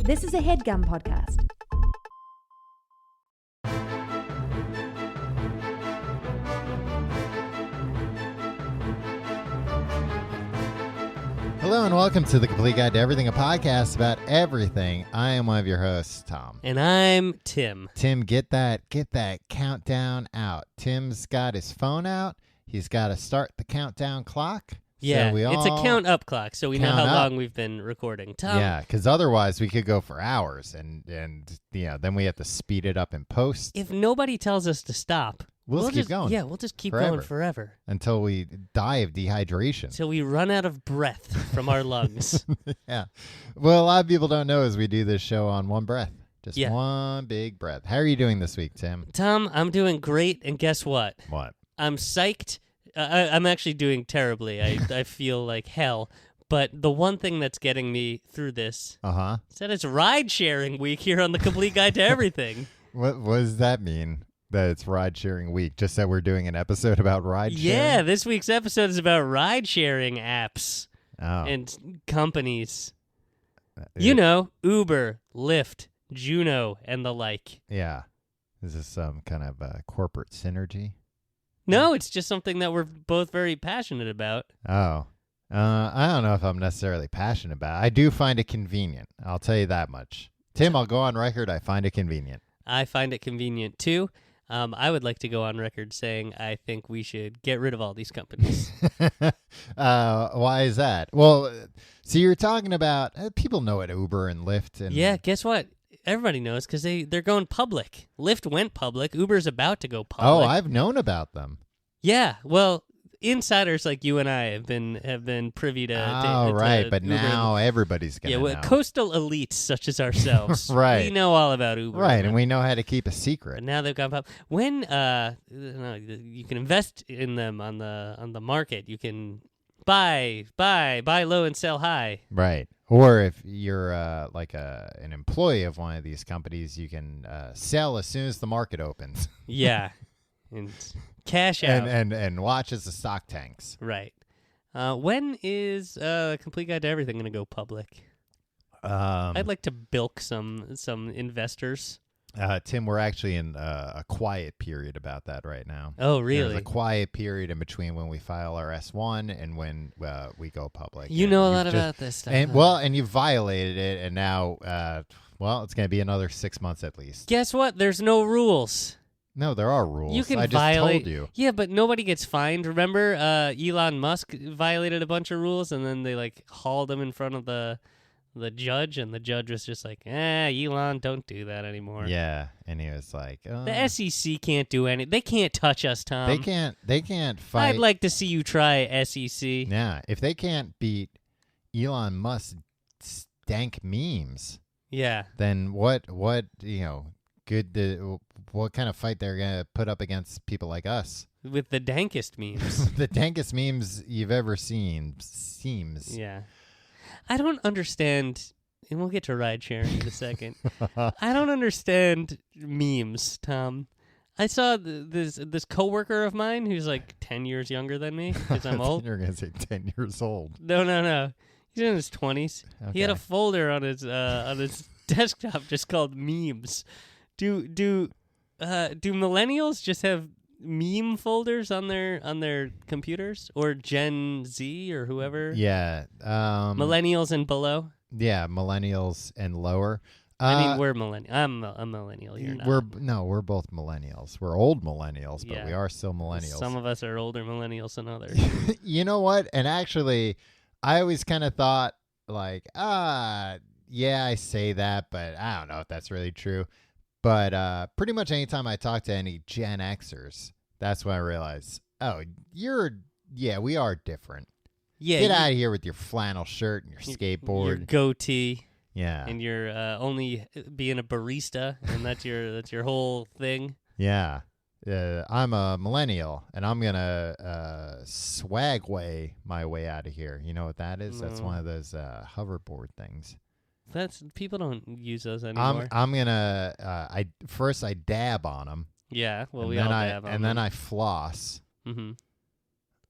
This is a HeadGum podcast. Hello and welcome to The Complete Guide to Everything, a podcast about everything. I am one of your hosts, Tom. And I'm Tim. Tim, get that countdown out. Tim's got his phone out. He's got to start the countdown clock. Yeah, so it's a count-up clock, so we know how long we've been recording. Tom? Yeah, because otherwise we could go for hours, and then we have to speed it up in post. If nobody tells us to stop, we'll keep going. Yeah, we'll just keep going forever. Until we die of dehydration. Until we run out of breath from our lungs. Yeah. Well, a lot of people don't know is we do this show on one breath. Just one big breath. How are you doing this week, Tim? Tom, I'm doing great, and guess what? What? I'm psyched. I'm actually doing terribly. I feel like hell. But the one thing that's getting me through this is that it's ride-sharing week here on The Complete Guide to Everything. What does that mean? That it's ride-sharing week? Just that we're doing an episode about ride-sharing? Yeah, this week's episode is about ride-sharing apps and companies. You know, Uber, Lyft, Juno, and the like. Yeah. Is this some kind of corporate synergy? No, it's just something that we're both very passionate about. Oh. I don't know if I'm necessarily passionate about it. I do find it convenient. I'll tell you that much. Tim, I'll go on record. I find it convenient. I find it convenient, too. I would like to go on record saying I think we should get rid of all these companies. Why is that? Well, so you're talking about, people know what Uber and Lyft. And yeah, guess what? Everybody knows because they're going public. Lyft went public. Uber's about to go public. Oh, I've known about them. Yeah, well, insiders like you and I have been privy to. Right, but Uber. Now everybody's gonna know. Coastal elites such as ourselves, right? We know all about Uber, right, and we know how to keep a secret. But now they've gone public. When you can invest in them on the market, you can buy low and sell high. Right. Or if you're like an employee of one of these companies, you can sell as soon as the market opens. Yeah, and cash out and watch as the stock tanks. Right. When is Complete Guide to Everything going to go public? I'd like to bilk some investors. Tim, we're actually in a quiet period about that right now. Oh, really? There's a quiet period in between when we file our S1 and when we go public. You know a lot about this stuff. And you violated it, and now, it's going to be another 6 months at least. Guess what? There's no rules. No, there are rules. You can I just violate. told you. Yeah, but nobody gets fined. Remember, Elon Musk violated a bunch of rules, and then they hauled him in front of the judge, and the judge was just like, Elon, don't do that anymore. Yeah, and he was like, the SEC can't do anything. They can't touch us, Tom. They can't fight. I'd like to see you try SEC. Yeah, if they can't beat Elon Musk's dank memes, then what what kind of fight they're gonna put up against people like us with the dankest memes? The dankest memes you've ever seen seems. Yeah. I don't understand, and we'll get to ride sharing in a second. I don't understand memes, Tom. I saw this coworker of mine who's like 10 years younger than me because I'm old. You're going to say 10 years old. No. He's in his 20s. Okay. He had a folder on his desktop just called memes. Do millennials just have meme folders on their computers, or Gen Z or whoever? Yeah, millennials and below. Yeah, millennials and lower. I mean, we're millennial. I'm a millennial. You're not. We're both millennials. We're old millennials, but we are still millennials. Some of us are older millennials than others. You know what? And actually, I always kind of thought I say that, but I don't know if that's really true. But pretty much anytime I talk to any Gen Xers, that's when I realize, we are different. Yeah, Get out of here with your flannel shirt and your skateboard. Your goatee. Yeah. And you're only being a barista, and that's your whole thing. Yeah. I'm a millennial, and I'm going to swagway my way out of here. You know what that is? No. That's one of those hoverboard things. People don't use those anymore. I'm gonna I dab on them. Yeah, well, we all dab on them. And then I floss. Mm-hmm.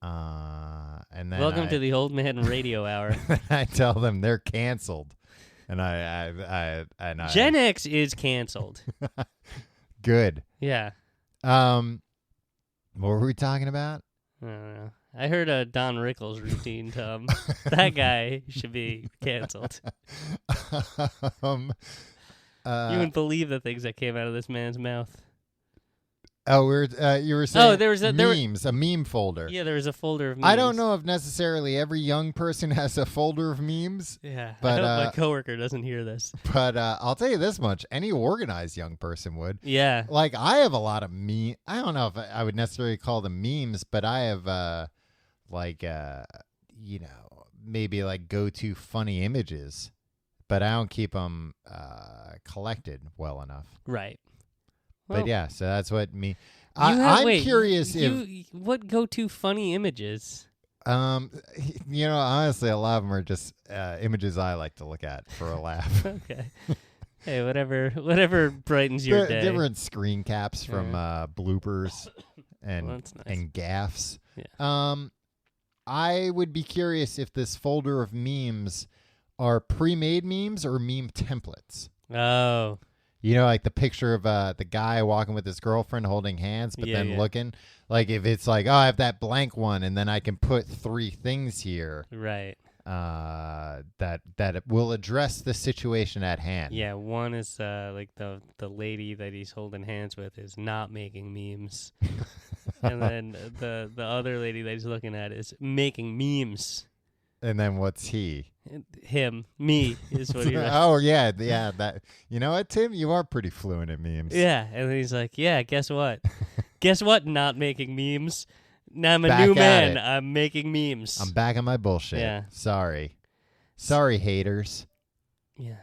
And then welcome to the Old Man Radio Hour. I tell them they're canceled. And I Gen X is canceled. good. Yeah. What were we talking about? I don't know. I heard a Don Rickles routine, Tom. That guy should be canceled. um, You wouldn't believe the things that came out of this man's mouth. you were saying there was memes, a meme folder. Yeah, there was a folder of memes. I don't know if necessarily every young person has a folder of memes. Yeah, but I hope my coworker doesn't hear this. But I'll tell you this much: any organized young person would. Yeah, Like I have a lot of I don't know if I would necessarily call them memes, but I have maybe like go-to funny images, but I don't keep them collected well enough. right. But Well, yeah, so that's what I'm curious if what go-to funny images. honestly, a lot of them are just images I like to look at for a laugh. Okay. Hey, whatever brightens your day. Different screen caps from bloopers and Well, that's nice. and gaffs. Yeah. I would be curious if this folder of memes are pre-made memes or meme templates. Oh. You know, like the picture of the guy walking with his girlfriend holding hands, but then looking. Like if it's like, oh, I have that blank one, and then I can put 3 things here. Right. That it will address the situation at hand. Yeah, one is like the lady that he's holding hands with is not making memes. And then the other lady that he's looking at is making memes. And then what's he? Me is what he. Oh yeah. That you know what, Tim? You are pretty fluent at memes. Yeah, and then he's like, yeah, guess what? Guess what? Not making memes. Now I'm a Back new at man. it. I'm making memes. I'm back on my bullshit. Yeah. Sorry, haters. Yeah.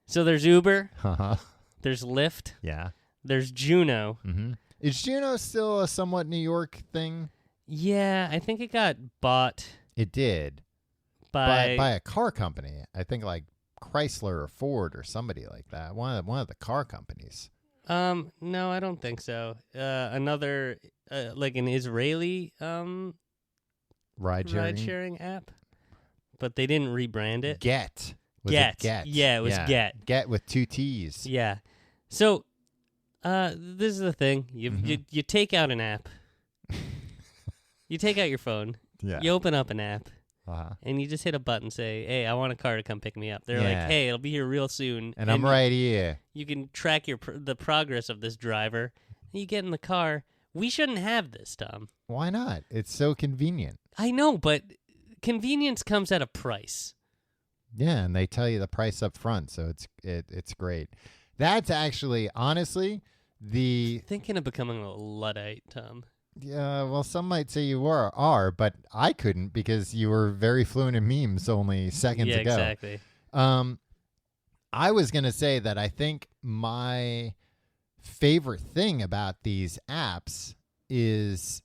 So there's Uber. Uh-huh. There's Lyft. Yeah. There's Juno. Mm-hmm. Is Juno still a somewhat New York thing? Yeah, I think it got bought It did. By a car company. I think like Chrysler or Ford or somebody like that. One of the car companies. No, I don't think so. Another like an Israeli ride-sharing app, but they didn't rebrand it. Get. Get. Yeah, it was Get. Get with 2 T's. Yeah. So, this is the thing. You take out an app. You take out your phone. Yeah. You open up an app. Uh-huh. And you just hit a button, say, hey, I want a car to come pick me up. They're like, hey, it'll be here real soon. And I'm right here. You can track the progress of this driver. You get in the car. We shouldn't have this, Tom. Why not? It's so convenient. I know, but convenience comes at a price. Yeah, and they tell you the price up front, so it's great. That's actually, honestly, Thinking of becoming a Luddite, Tom. Yeah, well, some might say you are, but I couldn't because you were very fluent in memes only seconds ago. Yeah, exactly. I was going to say that I think my favorite thing about these apps is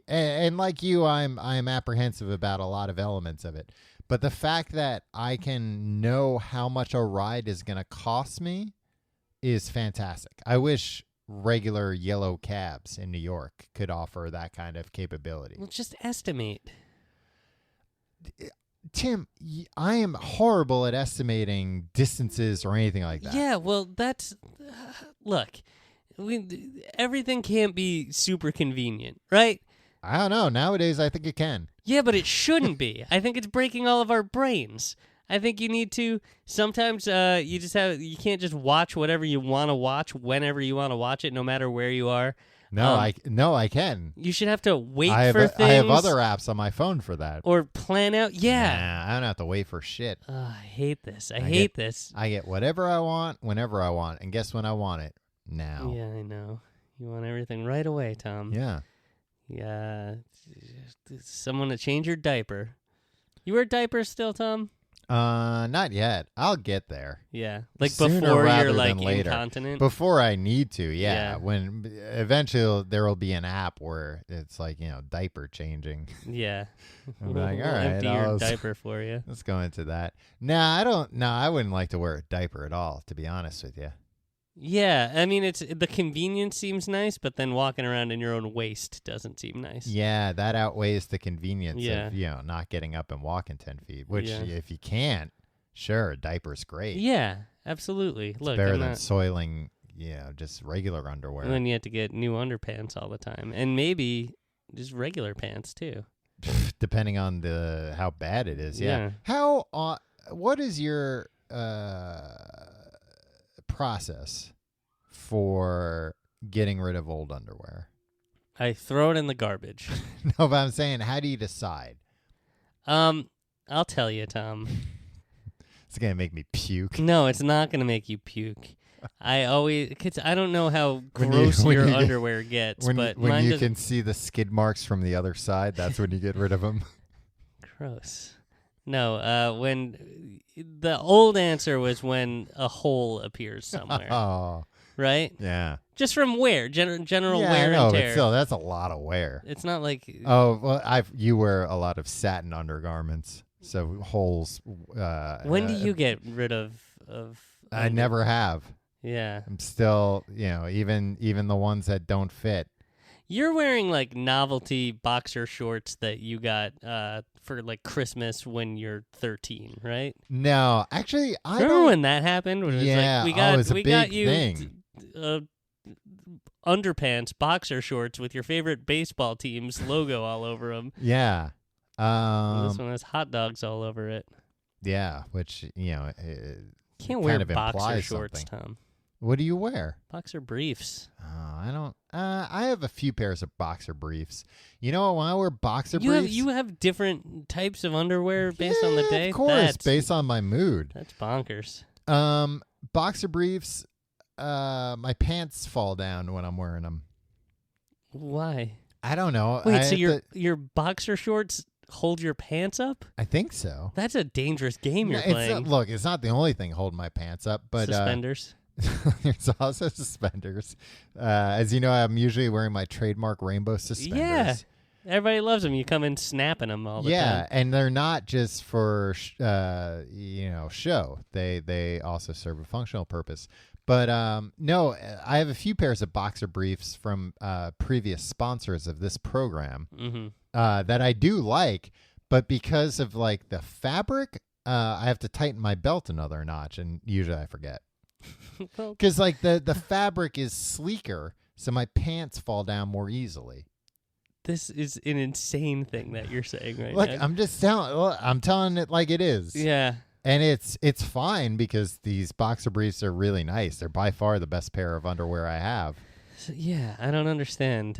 and like you, I'm apprehensive about a lot of elements of it, but the fact that I can know how much a ride is going to cost me is fantastic. I wish regular yellow cabs in New York could offer that kind of capability. Well, just estimate. Tim, I am horrible at estimating distances or anything like that. Yeah, well, that's... look, everything can't be super convenient, right? I don't know. Nowadays, I think it can. Yeah, but it shouldn't be. I think it's breaking all of our brains. I think you need to sometimes you can't just watch whatever you want to watch whenever you want to watch it, no matter where you are. No, I can. You should have to wait for things. I have other apps on my phone for that. Or plan out. Yeah. Nah, I don't have to wait for shit. I hate this. I hate this. I get whatever I want, whenever I want, and guess when I want it? Now. Yeah, I know. You want everything right away, Tom. Yeah. Yeah. Someone to change your diaper. You wear diapers still, Tom? Not yet. I'll get there. Yeah, like Sooner before rather you're like than later. incontinent. Before I need to, Yeah. When eventually there will be an app where it's like, diaper changing. Yeah, I'm like, all We'll right, empty your diaper for you. Let's go into that. I wouldn't like to wear a diaper at all, to be honest with you. Yeah, I mean, it's the convenience seems nice, but then walking around in your own waste doesn't seem nice. Yeah, that outweighs the convenience of not getting up and walking 10 feet. Which, if you can't, Sure, a diaper's great. Yeah, absolutely. It's Look, better I'm than not. soiling, just regular underwear. And then you have to get new underpants all the time, and maybe just regular pants too. Depending on how bad it is. Yeah. What is your process for getting rid of old underwear? I throw it in the garbage. No, but I'm saying, how do you decide? I'll tell you, Tom. It's gonna make me puke. No, it's not going to make you puke. Cause I don't know how When gross you your get- underwear gets, but When mine you does. can see the skid marks from the other side, that's when you get rid of them. Gross. No, when the old answer was when a hole appears somewhere, Oh, right? yeah. Just from wear, general Yeah, wear I know, and but tear. still, that's a lot of wear. It's not like Oh, well, you wear a lot of satin undergarments, so holes. when do you get rid of? I never have. Yeah, I'm still, even the ones that don't fit. you're wearing like novelty boxer shorts that you got for like Christmas when you're 13, right? No, actually, I Remember don't. when that happened? When it was Yeah, like, we got it's a we big got you thing. Underpants, boxer shorts with your favorite baseball team's logo all over them. Yeah. This one has hot dogs all over it. Yeah, which Can't it wear kind of boxer implies shorts, something. Tom. What do you wear? Boxer briefs. Oh, I don't. I have a few pairs of boxer briefs. You know, when I wear boxer You briefs, have different types of underwear based on the Yeah, day. of course, That's, based on my mood. that's bonkers. Boxer briefs. My pants fall down when I'm wearing them. Why? I don't know. Wait, I so have your boxer shorts hold your pants up? I think so. That's a dangerous game you're It's playing. look, it's not the only thing holding my pants up, but Suspenders. there's also suspenders. As you know, I'm usually wearing my trademark rainbow suspenders. Yeah. Everybody loves them. You come in snapping them all the time. And they're not just for show. They also serve a functional purpose. But no, I have a few pairs of boxer briefs from previous sponsors of this program Mm-hmm. that I do like, but because of like the fabric, I have to tighten my belt another notch, and usually I forget Well, because like the fabric is sleeker, so my pants fall down more easily. this is an insane thing that you're saying right Look, now. I'm telling it like it is. Yeah. And it's fine because these boxer briefs are really nice. They're by far the best pair of underwear I have. So, yeah, I don't understand.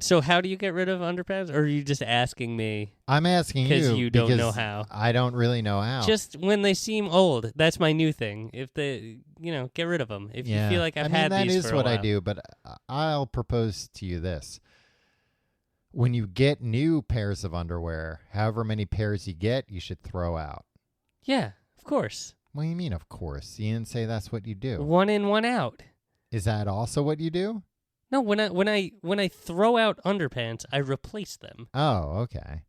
So how do you get rid of underpants? Or are you just asking me? I'm asking you Because you don't because know how. I don't really know how. Just when they seem old. That's my new thing. If they, get rid of them. If you feel like I've had that these is for a what I while. do, but I'll propose to you this. When you get new pairs of underwear, however many pairs you get, you should throw out. Yeah, of course. What do you mean, of course? You didn't say that's what you do. One in, one out. Is that also what you do? No, when I throw out underpants, I replace them. Oh, okay.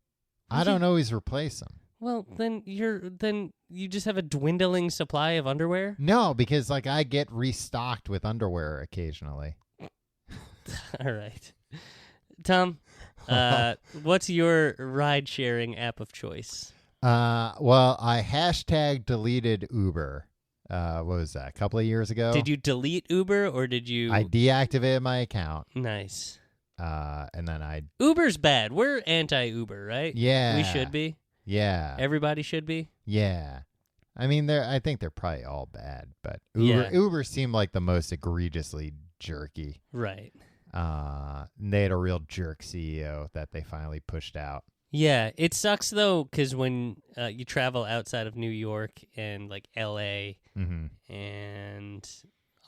I don't always replace them. Well, then you just have a dwindling supply of underwear? No, because like I get restocked with underwear occasionally. All right. Tom, what's your ride-sharing app of choice? Well, I hashtag deleted Uber. What was that? A couple of years ago. Did you delete Uber or did you? I deactivated my account. Nice. And then Uber's bad. We're anti-Uber, right? yeah, We should be. Yeah, Everybody should be. yeah. I mean, I think they're probably all bad, but Yeah. Uber seemed like the most egregiously jerky. Right. They had a real jerk CEO that they finally pushed out. Yeah, it sucks though because when you travel outside of New York and like L.A. Mm-hmm. and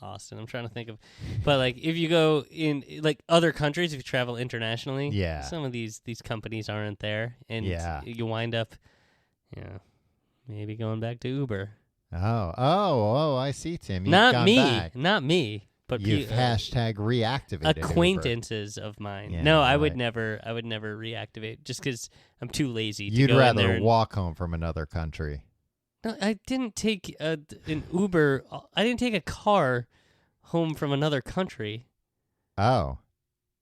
Austin, I'm trying to think of, but like if you go in like other countries, if you travel internationally, Yeah. some of these companies aren't there, and Yeah. you wind up, maybe going back to Uber. Oh! I see, Tim. You've Not gone me, back. not me, but You've hashtag reactivated Uber. acquaintances of mine. Yeah, No, I would right. never reactivate just because I'm too lazy. To You'd go in there rather and, walk home from another country. No, I didn't take an Uber. I didn't take a car home from another country. Oh,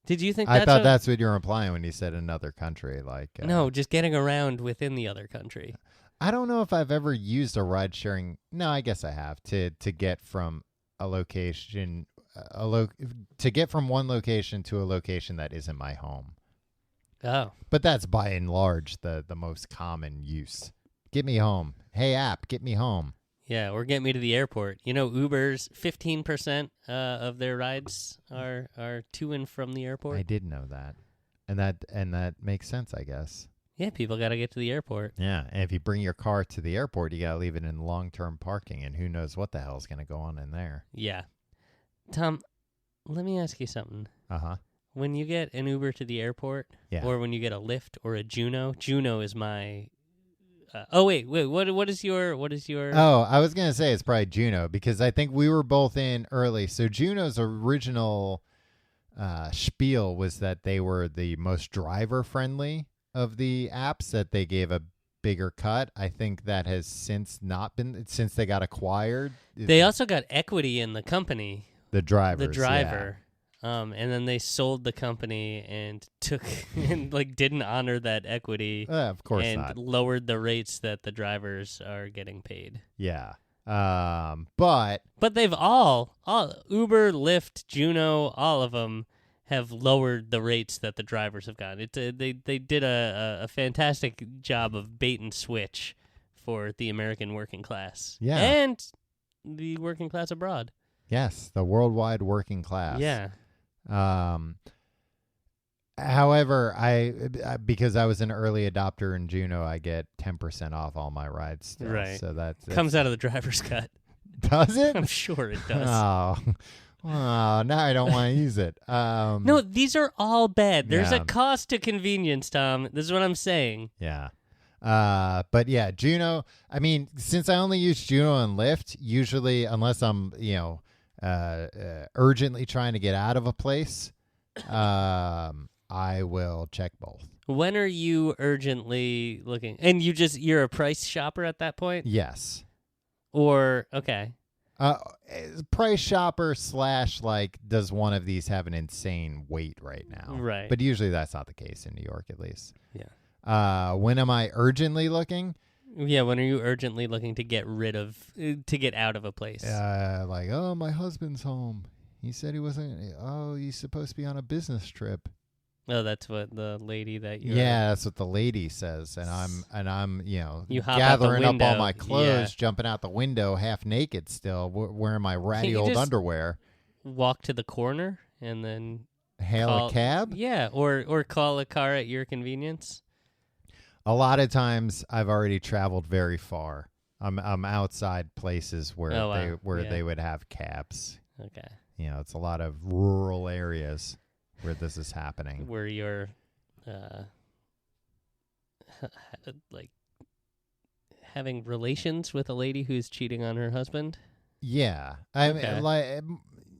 Did you think I that's thought that's what you were implying when you said another country. Like No, just getting around within the other country. I don't know if I've ever used a ride sharing. No, I guess I have to get from a location, to get from one location to a location that isn't my home. Oh. But that's by and large the most common use. Get me home. Hey, app, get me home. Yeah, or get me to the airport. You know, Uber's 15% of their rides are to and from the airport. I did know that. And that makes sense, I guess. Yeah, people got to get to the airport. Yeah, and if you bring your car to the airport, you got to leave it in long-term parking, and who knows what the hell is going to go on in there. Yeah. Tom, let me ask you something. Uh-huh. When you get an Uber to the airport, Yeah. or when you get a Lyft or a Juno is my... wait, what is your... Oh, I was going to say it's probably Juno, because I think we were both in early. So Juno's original spiel was that they were the most driver-friendly of the apps, that they gave a bigger cut. I think that has since not been, since they got acquired. They also got equity in the company. The drivers. The driver. Yeah. And then they sold the company and took and like didn't honor that equity. Of course and not. Lowered the rates that the drivers are getting paid. Yeah. But they've all Uber, Lyft, Juno, all of them have lowered the rates that the drivers have gotten. They did a fantastic job of bait and switch for the American working class. Yeah. And the working class abroad. Yes, the worldwide working class. Yeah. However, I because I was an early adopter in Juno, I get 10% off all my rides still. Right. So that's comes out of the driver's cut. Does it? I'm sure it does. Oh, now I don't want to use it. No, these are all bad. There's Yeah. a cost to convenience, Tom. This is what I'm saying. Yeah. But yeah, Juno, I mean, since I only use Juno and Lyft, usually, unless I'm, urgently trying to get out of a place, I will check both. When are you urgently looking? And you're a price shopper at that point? Yes. Or, okay. Price shopper / like, does one of these have an insane wait right now? Right. But usually that's not the case in New York, at least. Yeah. When am I urgently looking? Yeah, when are you urgently looking to get out of a place? Like, oh, my husband's home. He said he wasn't. Oh, he's supposed to be on a business trip. Oh, that's what the lady that you. Yeah, that's what the lady says, and I'm You hop gathering out the up all window. my clothes, Yeah. jumping out the window, half naked, still wearing my ratty you old just underwear. Walk to the corner and then Hail a cab. Yeah, or call a car at your convenience. A lot of times, I've already traveled very far. I'm outside places where they would have cabs. Okay. It's a lot of rural areas where this is happening. Where you're, like, having relations with a lady who's cheating on her husband? Yeah. I Okay. mean, like,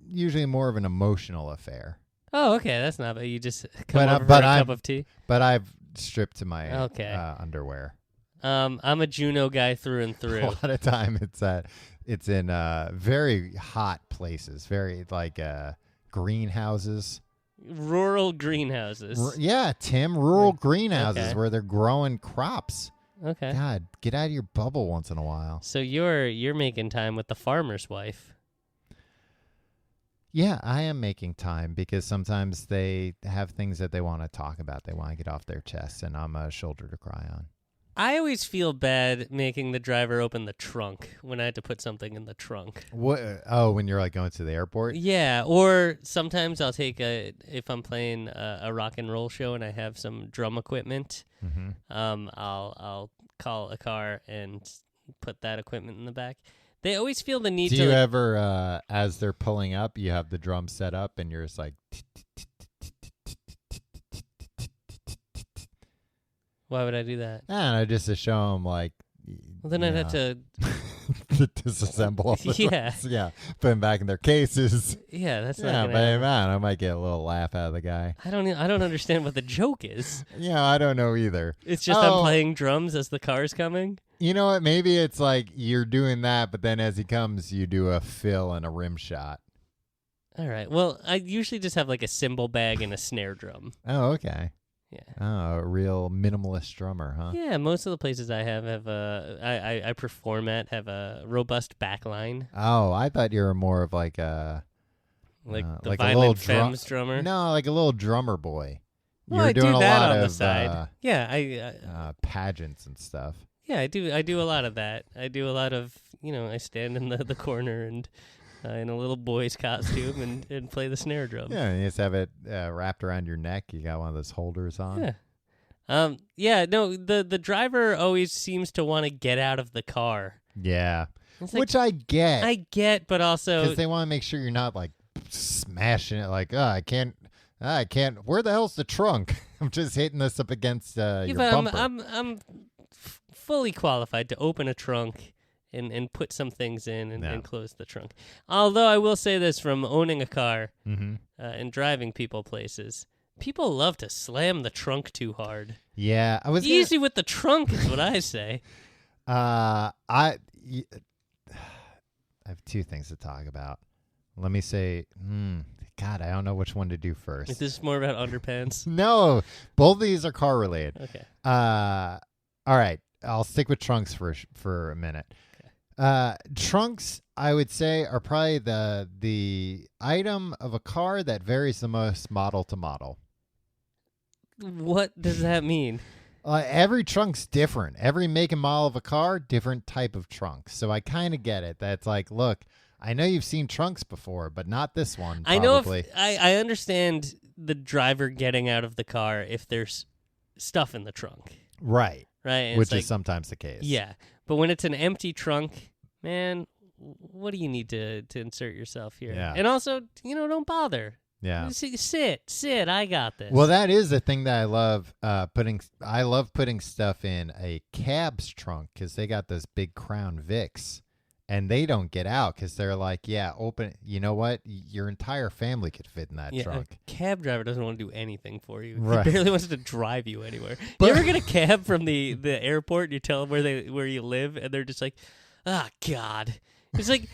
usually more of an emotional affair. Oh, okay. That's not bad. You just come But, over but for a I'm- cup of tea? But I've stripped to my Okay. underwear. I'm a Juno guy through and A through. lot of time it's in very hot places, very like greenhouses. Rural greenhouses. Yeah, Tim, rural greenhouses Okay. where they're growing crops. Okay. God, get out of your bubble once in a while. So you're making time with the farmer's wife. Yeah, I am making time because sometimes they have things that they want to talk about. They want to get off their chest, and I'm a shoulder to cry on. I always feel bad making the driver open the trunk when I had to put something in the trunk. What? Oh, when you're like going to the airport? Yeah, or sometimes I'll take if I'm playing a rock and roll show and I have some drum equipment, Mm-hmm. I'll call a car and put that equipment in the back. They always feel the need Do to. you ever, as they're pulling up, you have the drum set up and you're just like... Why would I do that? I don't know, just to show them, like... Well, then I'd have to. to disassemble all the Yeah. drums. Yeah. Put them back in their cases. Yeah, that's Yeah, not but gonna happen. man, I might get a little laugh out of the guy. I don't understand what the joke is. Yeah, I don't know either. It's just I'm Oh. playing drums as the car's coming. You know what? Maybe it's like you're doing that, but then as he comes, you do a fill and a rim shot. All right. Well, I usually just have like a cymbal bag and a snare drum. Oh, okay. Yeah. Oh, a real minimalist drummer, huh? Yeah, most of the places I have I perform at have a robust backline, Oh, I thought you were more of like a the like a little Violent Femmes drummer. No, like a little drummer boy. Well, You're I doing do a that lot on the of side. Yeah, pageants and stuff. yeah, I do a lot of that. I do a lot of, I stand in the corner and in a little boy's costume and play the snare drum. Yeah, and you just have it wrapped around your neck. You got one of those holders on. Yeah. No, the driver always seems to want to get out of the car. Yeah. It's Which I get. I get, but also because they want to make sure you're not like smashing it. Like, I can't. Where the hell's the trunk? I'm just hitting this up against your but bumper. I'm fully qualified to open a trunk and put some things in and close the trunk. Although I will say this, from owning a car and driving people places, people love to slam the trunk too hard. Yeah, I was easy with the trunk is what I say. I have two things to talk about. Let me say, God, I don't know which one to do first. Is this more about underpants? No, both of these are car related. Okay. All right, I'll stick with trunks for a minute. Okay. Trunks, I would say, are probably the item of a car that varies the most model to model. What does that mean? Every trunk's different. Every make and model of a car, different type of trunk. So I kind of get it. That's like, look, I know you've seen trunks before, but not this one. Probably. I know I understand the driver getting out of the car if there's stuff in the trunk. Right. Right. And which is sometimes the case. Yeah. But when it's an empty trunk, man, what do you need to insert yourself here? Yeah. And also, don't bother. Yeah. Sit. I got this. Well, that is the thing that I love I love putting stuff in a cab's trunk because they got those big Crown Vics. And they don't get out because they're like, yeah, open. You know what? Your entire family could fit in that trunk. A cab driver doesn't want to do anything for you. Right. He barely wants to drive you anywhere. But, you ever get a cab from the airport and you tell them where you live and they're just like, God. It's like,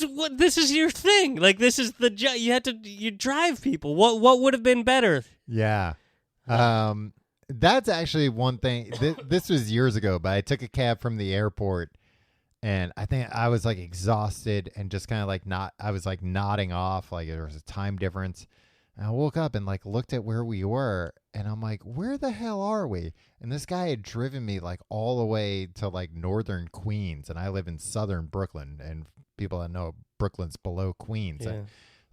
what? This is your thing. Like, this is the job. You drive people. What would have been better? Yeah. That's actually one thing. This was years ago, but I took a cab from the airport. And I think I was like exhausted and just kind of like I was like nodding off, like there was a time difference. And I woke up and like looked at where we were and I'm like, where the hell are we? And this guy had driven me like all the way to like northern Queens. And I live in southern Brooklyn, and people that know Brooklyn's below Queens. Yeah.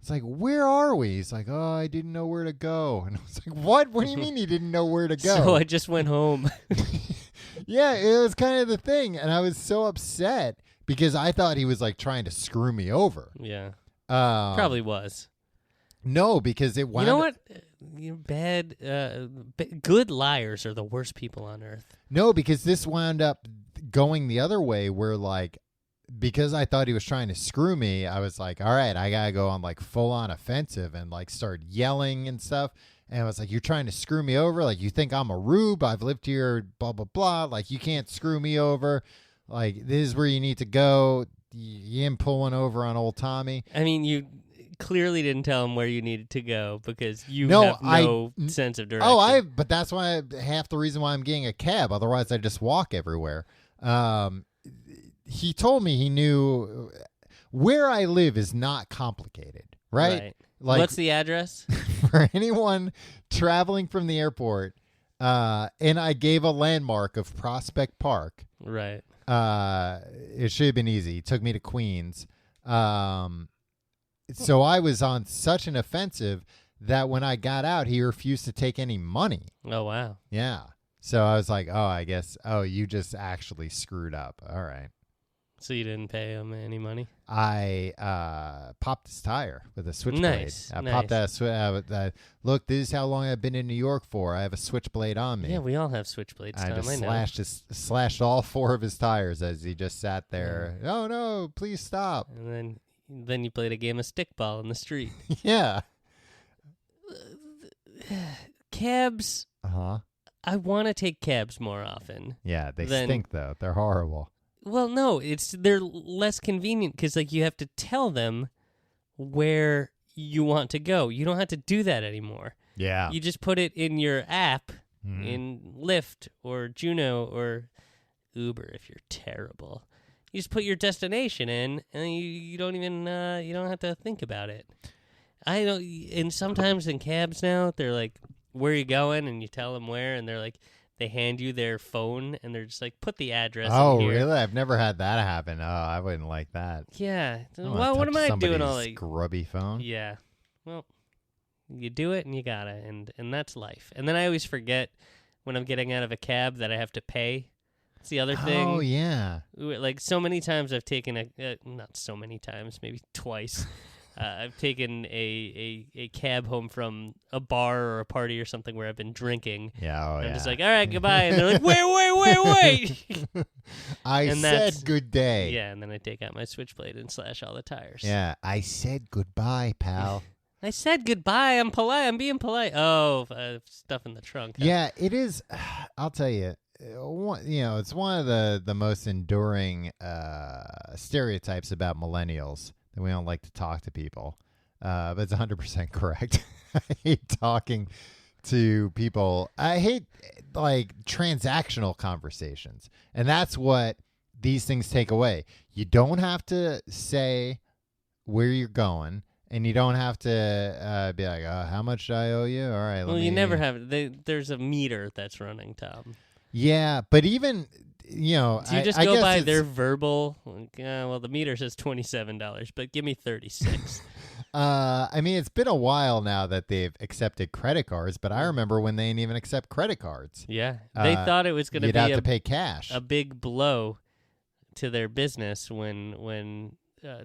It's like, where are we? He's like, oh, I didn't know where to go. And I was like, what? What do you mean you didn't know where to go? So I just went home. Yeah, it was kind of the thing. And I was so upset because I thought he was like trying to screw me over. Yeah. Probably was. No, because it wound You know what? Good liars are the worst people on earth. No, because this wound up going the other way where like, because I thought he was trying to screw me, I was like, all right, I got to go on like full on offensive and like start yelling and stuff. And I was like, you're trying to screw me over? Like, you think I'm a rube? I've lived here, blah, blah, blah. Like, you can't screw me over. Like, this is where you need to go. You ain't pulling over on old Tommy. I mean, you clearly didn't tell him where you needed to go because you have no sense of direction. But that's why half the reason why I'm getting a cab. Otherwise, I just walk everywhere. He told me he knew where I live is not complicated, right? Like, what's the address? For anyone traveling from the airport, and I gave a landmark of Prospect Park. Right. It should have been easy. He took me to Queens. So I was on such an offensive that when I got out, he refused to take any money. Oh, wow. Yeah. So I was like, you just actually screwed up. All right. So you didn't pay him any money? I popped his tire with a switchblade. Nice. Popped that. Look, this is how long I've been in New York for. I have a switchblade on me. Yeah, we all have switchblades. I just slashed all 4 of his tires as he just sat there. Yeah. Oh no! Please stop. And then you played a game of stickball in the street. Yeah. Cabs. Uh-huh. I want to take cabs more often. Yeah, they stink though. They're horrible. Well, no, they're less convenient because like you have to tell them where you want to go. You don't have to do that anymore. Yeah. You just put it in your app in Lyft or Juno or Uber if you're terrible. You just put your destination in, and you don't even you don't have to think about it. I don't. And sometimes in cabs now, they're like, "Where are you going?" And you tell them where, and they're like, they hand you their phone, and they're just like, "Put the address." Oh, in here. really? I've never had that happen. Oh, I wouldn't like that. Yeah. I don't Well, what wanna am touch I doing all somebody's like? grubby phone? Yeah. Well, you do it, and you gotta, and that's life. And then I always forget when I'm getting out of a cab that I have to pay. That's the other thing. Oh, yeah. Like so many times I've taken not so many times, maybe twice. I've taken a cab home from a bar or a party or something where I've been drinking. Yeah, oh, and yeah. I'm just like, all right, goodbye. And they're like, wait. I And said that's- good day. Yeah, and then I take out my switchblade and slash all the tires. Yeah, I said goodbye, pal. I said goodbye. I'm polite. I'm being polite. Oh, stuff in the trunk. Huh? Yeah, it is. I'll tell you. It's one of the most enduring stereotypes about millennials that we don't like to talk to people. But it's 100% correct. I hate talking to people. I hate like transactional conversations, and that's what these things take away. You don't have to say where you're going. And you don't have to be like, how much do I owe you? All right. Well, you never have. There's a meter that's running, Tom. Yeah, but even, Do you just I go guess by it's- their verbal? Like, well, the meter says $27, but give me 36. I mean, it's been a while now that they've accepted credit cards, but I remember when they didn't even accept credit cards. Yeah, they thought it was going to You'd be have to pay cash. a big blow to their business when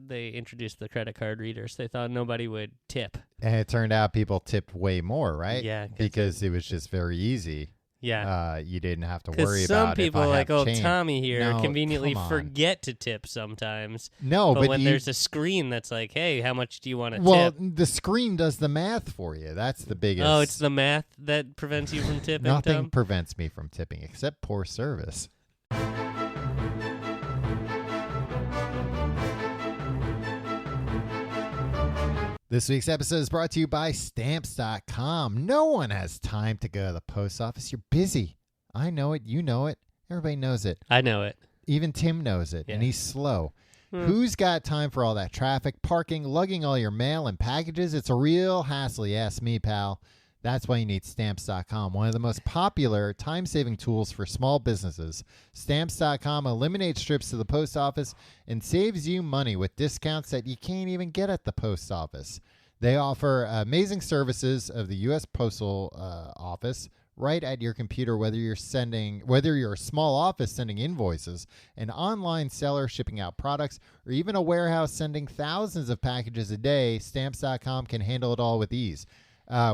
they introduced the credit card readers. They thought nobody would tip. And it turned out people tipped way more, right? Yeah, because it was just very easy. Yeah. You didn't have to Because worry some about people if I like have old change. Tommy here No, conveniently come on. forget to tip sometimes. No, but but when you- there's a screen that's like, hey, how much do you want to Well, tip? the screen does the math for you. That's the biggest. Oh, it's the math that prevents you from tipping, Nothing Tom? prevents me from tipping except poor service. This week's episode is brought to you by Stamps.com. No one has time to go to the post office. You're busy. I know it. You know it. Everybody knows it. I know it. Even Tim knows it, and Yeah. he's slow. Who's got time for all that traffic, parking, lugging all your mail and packages? It's a real hassle, you ask me, pal. That's why you need Stamps.com, one of the most popular time-saving tools for small businesses. Stamps.com eliminates trips to the post office and saves you money with discounts that you can't even get at the post office. They offer amazing services of the U.S. Postal Office right at your computer, whether you're a small office sending invoices, an online seller shipping out products, or even a warehouse sending thousands of packages a day. Stamps.com can handle it all with ease.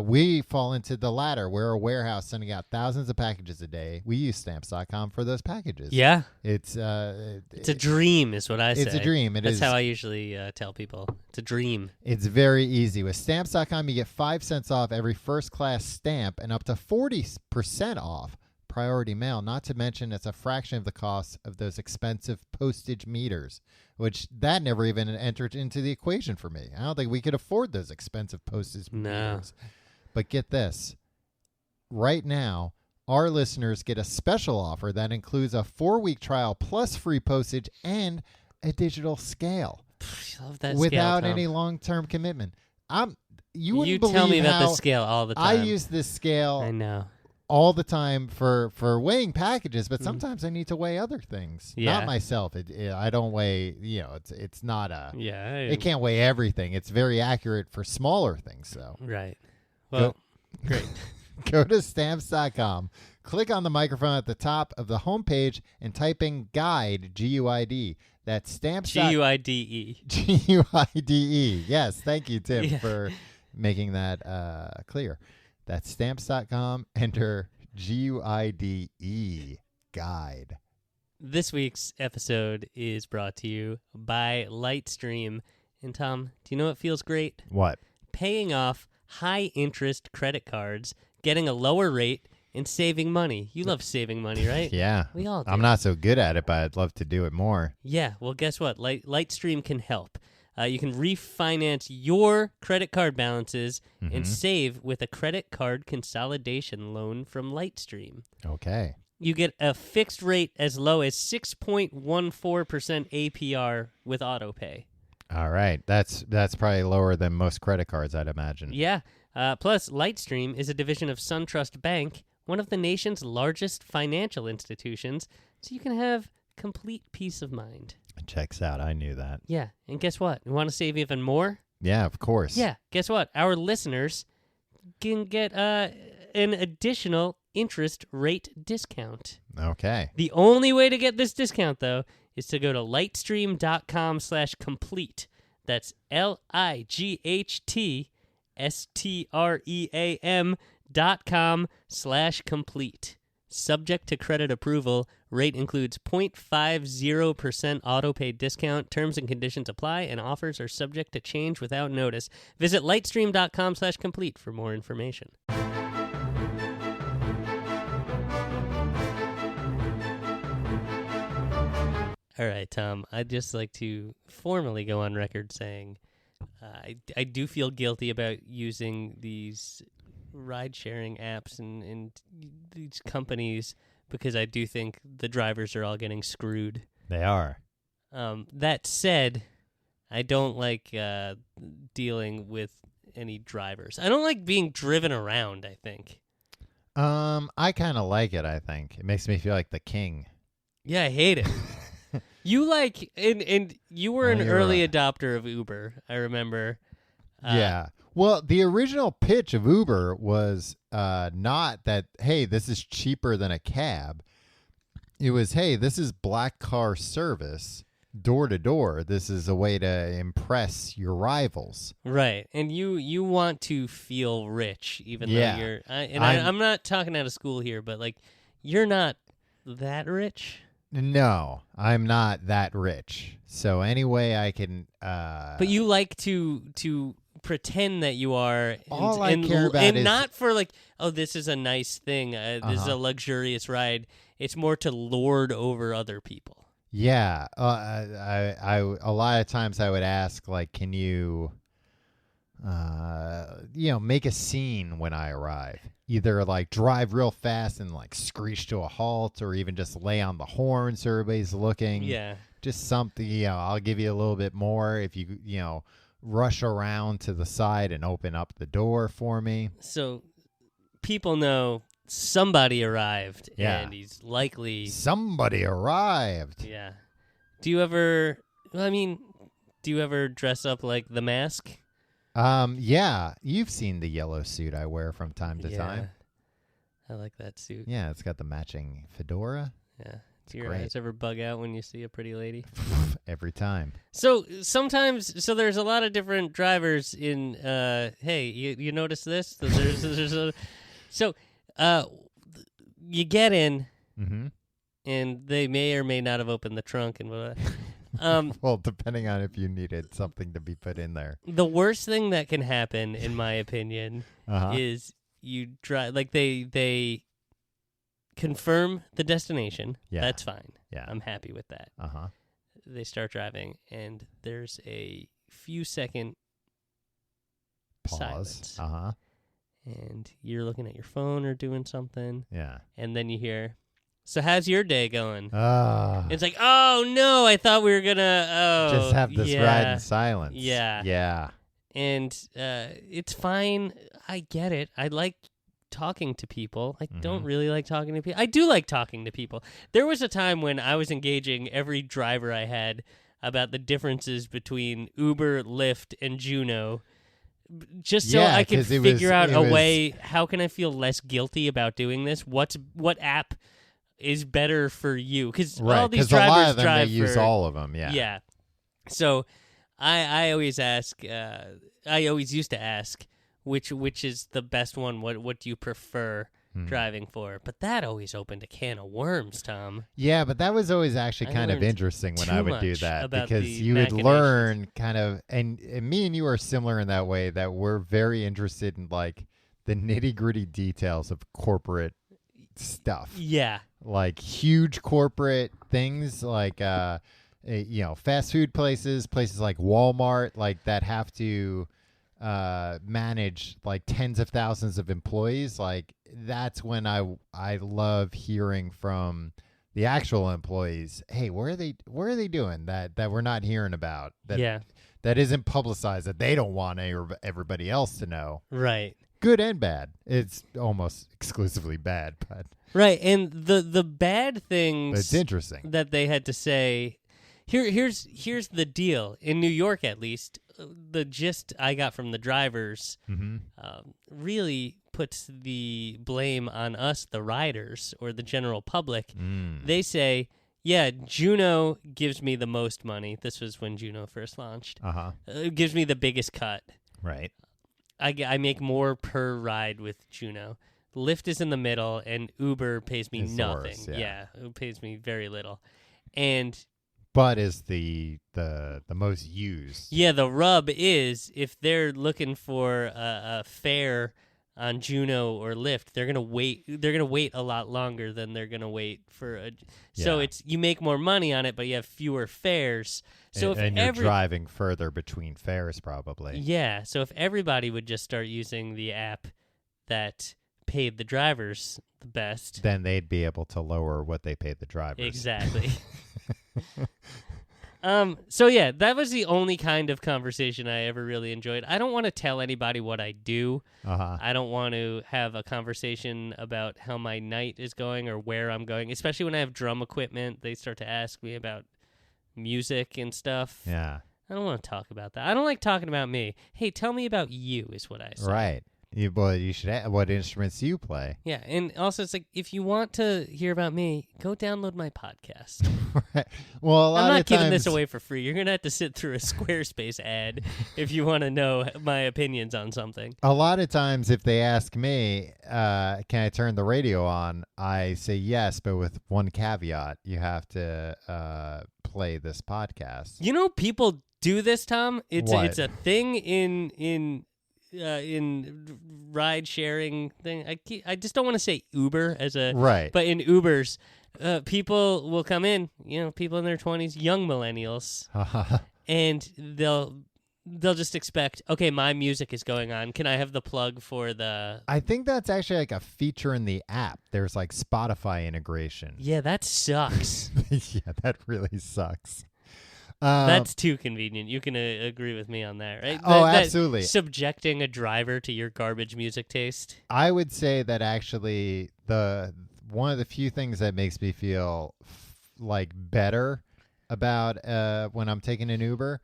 We fall into the latter. We're a warehouse sending out thousands of packages a day. We use Stamps.com for those packages. Yeah. It's a dream is what I say. It's a dream. That's how I usually tell people. It's a dream. It's very easy. With Stamps.com, you get 5 cents off every first-class stamp and up to 40% off priority mail, not to mention it's a fraction of the cost of those expensive postage meters, which that never even entered into the equation for me. I don't think we could afford those expensive postage meters. But get this. Right now, our listeners get a special offer that includes a 4-week trial plus free postage and a digital scale. I love that without scale, Tom. any long-term commitment. You wouldn't You believe tell me about how the scale all the I time. use this scale I know. all the time for weighing packages, but sometimes I need to weigh other things. Yeah. Not myself. I don't weigh. It's not a. Yeah. It can't weigh everything. It's very accurate for smaller things, though. Right. Well, great. Go to Stamps.com. Click on the microphone at the top of the homepage and type in GUIDE, G-U-I-D. That's Stamps. G-U-I-D-E. G-U-I-D-E. Yes, thank you, Tim, Yeah. for making that clear. That's Stamps.com. Enter G-U-I-D-E, guide. This week's episode is brought to you by Lightstream. And Tom, do you know what feels great? What? Paying off high-interest credit cards, getting a lower rate, and saving money. You love saving money, right? Yeah. We all do. I'm not so good at it, but I'd love to do it more. Yeah, well, guess what? Lightstream can help. You can refinance your credit card balances and Mhm. save with a credit card consolidation loan from Lightstream. Okay. You get a fixed rate as low as 6.14% APR with autopay. All right. That's probably lower than most credit cards, I'd imagine. Yeah. Plus, Lightstream is a division of SunTrust Bank, one of the nation's largest financial institutions, so you can have complete peace of mind. Checks out. I knew that. Yeah. And guess what? You want to save even more? Yeah, of course. Yeah. Guess what? Our listeners can get an additional interest rate discount. Okay. The only way to get this discount, though, is to go to lightstream.com/complete. That's lightstream.com/complete. Subject to credit approval. Rate includes 0.50% autopay discount. Terms and conditions apply, and offers are subject to change without notice. Visit lightstream.com/complete for more information. All right, Tom, I'd just like to formally go on record saying I do feel guilty about using these ride-sharing apps and these companies because I do think the drivers are all getting screwed. They are. That said, I don't like dealing with any drivers. I don't like being driven around, I think. I kind of like it, I think. It makes me feel like the king. Yeah, I hate it. You like, and you were an you're early right. adopter of Uber, I remember. Yeah. Well, the original pitch of Uber was not that, hey, this is cheaper than a cab. It was, hey, this is black car service, door to door. This is a way to impress your rivals. Right, and you want to feel rich, even Yeah. though I'm not talking out of school here, but like you're not that rich. No, I'm not that rich. So any way I can. But you like to pretend that you are. All I care about and is- not for like, oh, this is a nice thing. This is a luxurious ride. It's more to lord over other people. Yeah, I a lot of times I would ask, like, can you, make a scene when I arrive? Either like drive real fast and like screech to a halt, or even just lay on the horn so everybody's looking. Yeah. Just something. I'll give you a little bit more if you rush around to the side and open up the door for me. So people know somebody arrived, Yeah. and he's likely. Somebody arrived. Yeah. Do you ever? Well, I mean, do you ever dress up like the Mask? Yeah, you've seen the yellow suit I wear from time to time. I like that suit. Yeah, it's got the matching fedora. Yeah. It's Do your great. eyes ever bug out when you see a pretty lady? Every time. So sometimes, there's a lot of different drivers in. Hey, you notice this? So you get in, Mm-hmm. and they may or may not have opened the trunk and blah, blah. Well, depending on if you needed something to be put in there. The worst thing that can happen, in my opinion, Uh-huh. is you drive like they confirm the destination. Yeah. That's fine. Yeah. I'm happy with that. Uh-huh. They start driving, and there's a few second Pause. silence, Uh-huh. and you're looking at your phone or doing something, Yeah. and then you hear, "So how's your day going?" Ah. It's like, oh no, I thought we were gonna Just have this ride in silence. Yeah. Yeah. And it's fine. I get it. I like talking to people. I don't really like talking to people. I do like talking to people. There was a time when I was engaging every driver I had about the differences between Uber, Lyft, and Juno, just so Yeah, I could 'cause it figure was- out it a was- way. How can I feel less guilty about doing this? What app is better for you? Because all Right. these Because a drivers lot of them, drive they use for, all of them. Yeah. yeah. So I always ask. I always used to ask which is the best one. What do you prefer driving for? But that always opened a can of worms, Tom. Yeah, but that was always actually I kind of learned interesting when too I would do much that, about because the you would machinations. learn kind of, and me and you are similar in that way, that we're very interested in like the nitty gritty details of corporate stuff. Yeah. Like huge corporate things, like fast food places like Walmart, like that have to manage like tens of thousands of employees. Like that's when I love hearing from the actual employees. Hey, what are they doing that we're not hearing about? That isn't publicized, that they don't want everybody else to know. Right. Good and bad. It's almost exclusively bad, but right. And the bad things it's interesting that they had to say. Here's the deal. In New York, at least, the gist I got from the drivers really puts the blame on us, the riders, or the general public. They say, yeah, Juno gives me the most money. This was when Juno first launched. It gives me the biggest cut. Right. I make more per ride with Juno. Lyft is in the middle, and Uber pays me nothing. Yeah, it pays me very little. But is the most used. Yeah, the rub is if they're looking for a fare on Juno or Lyft, they're gonna wait. They're gonna wait a lot longer than they're gonna wait for a. So it's you make more money on it, but you have fewer fares. So and you're driving further between fares, probably. Yeah. So if everybody would just start using the app that paid the drivers the best, then they'd be able to lower what they paid the drivers. Exactly. So yeah, that was the only kind of conversation I ever really enjoyed. I don't want to tell anybody what I do. I don't want to have a conversation about how my night is going or where I'm going, especially when I have drum equipment. They start to ask me about music and stuff. Yeah. I don't want to talk about that. I don't like talking about me. Hey, tell me about you is what I say. Right. You should. What instruments do you play? Yeah, and also it's like if you want to hear about me, go download my podcast. Right. Well, a lot I'm not of giving times, this away for free. You're gonna have to sit through a Squarespace ad if you want to know my opinions on something. A lot of times, if they ask me, "Can I turn the radio on?" I say yes, but with one caveat: you have to play this podcast. You know, people do this, Tom. It's a thing in ride sharing thing. I just don't want to say Uber as a right, but in Ubers, people will come in, people in their 20s, young millennials, and they'll just expect, okay, my music is going on. Can I have the plug for the? I think that's actually like a feature in the app. There's like Spotify integration. Yeah, that sucks. Yeah, that really sucks. That's too convenient. You can agree with me on that, right? Absolutely. Subjecting a driver to your garbage music taste. I would say that actually one of the few things that makes me feel like better about when I'm taking an Uber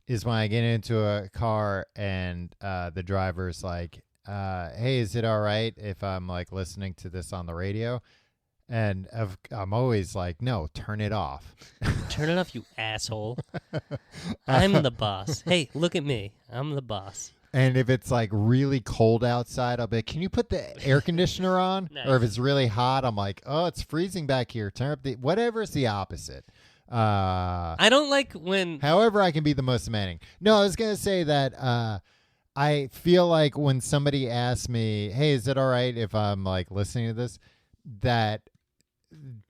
is when I get into a car and the driver's like, "Hey, is it all right if I'm like listening to this on the radio?" And I'm always like, no, turn it off. Turn it off, you asshole. I'm the boss. Hey, look at me. I'm the boss. And if it's like really cold outside, I'll be like, can you put the air conditioner on? Nice. Or if it's really hot, I'm like, oh, it's freezing back here. Turn up whatever's the opposite. I don't like when. However, I can be the most demanding. No, I was going to say that I feel like when somebody asks me, hey, is it all right if I'm like listening to this? That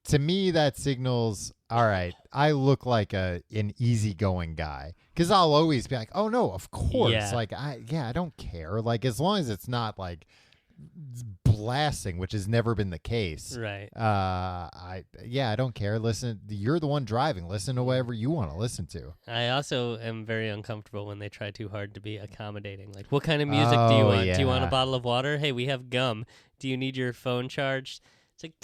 to me, that signals, all right, I look like an easygoing guy. Because I'll always be like, oh, no, of course. Yeah. Like, I don't care. Like, as long as it's not like blasting, which has never been the case. Right. I don't care. Listen, you're the one driving. Listen to whatever you want to listen to. I also am very uncomfortable when they try too hard to be accommodating. Like, what kind of music do you want? Yeah. Do you want a bottle of water? Hey, we have gum. Do you need your phone charged? It's like,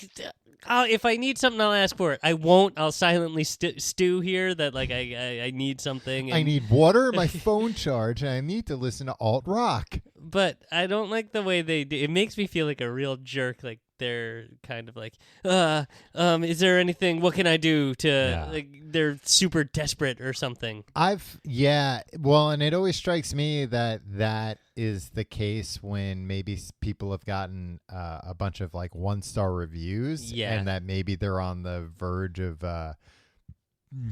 if I need something, I'll ask for it. I won't. I'll silently stew here that like I need something. I need water, my phone charge, and I need to listen to alt rock. But I don't like the way they do. It makes me feel like a real jerk. Like they're kind of like, is there anything? What can I do to? Like they're super desperate or something. Well, and it always strikes me that is the case when maybe people have gotten a bunch of like 1-star reviews, and that maybe they're on the verge of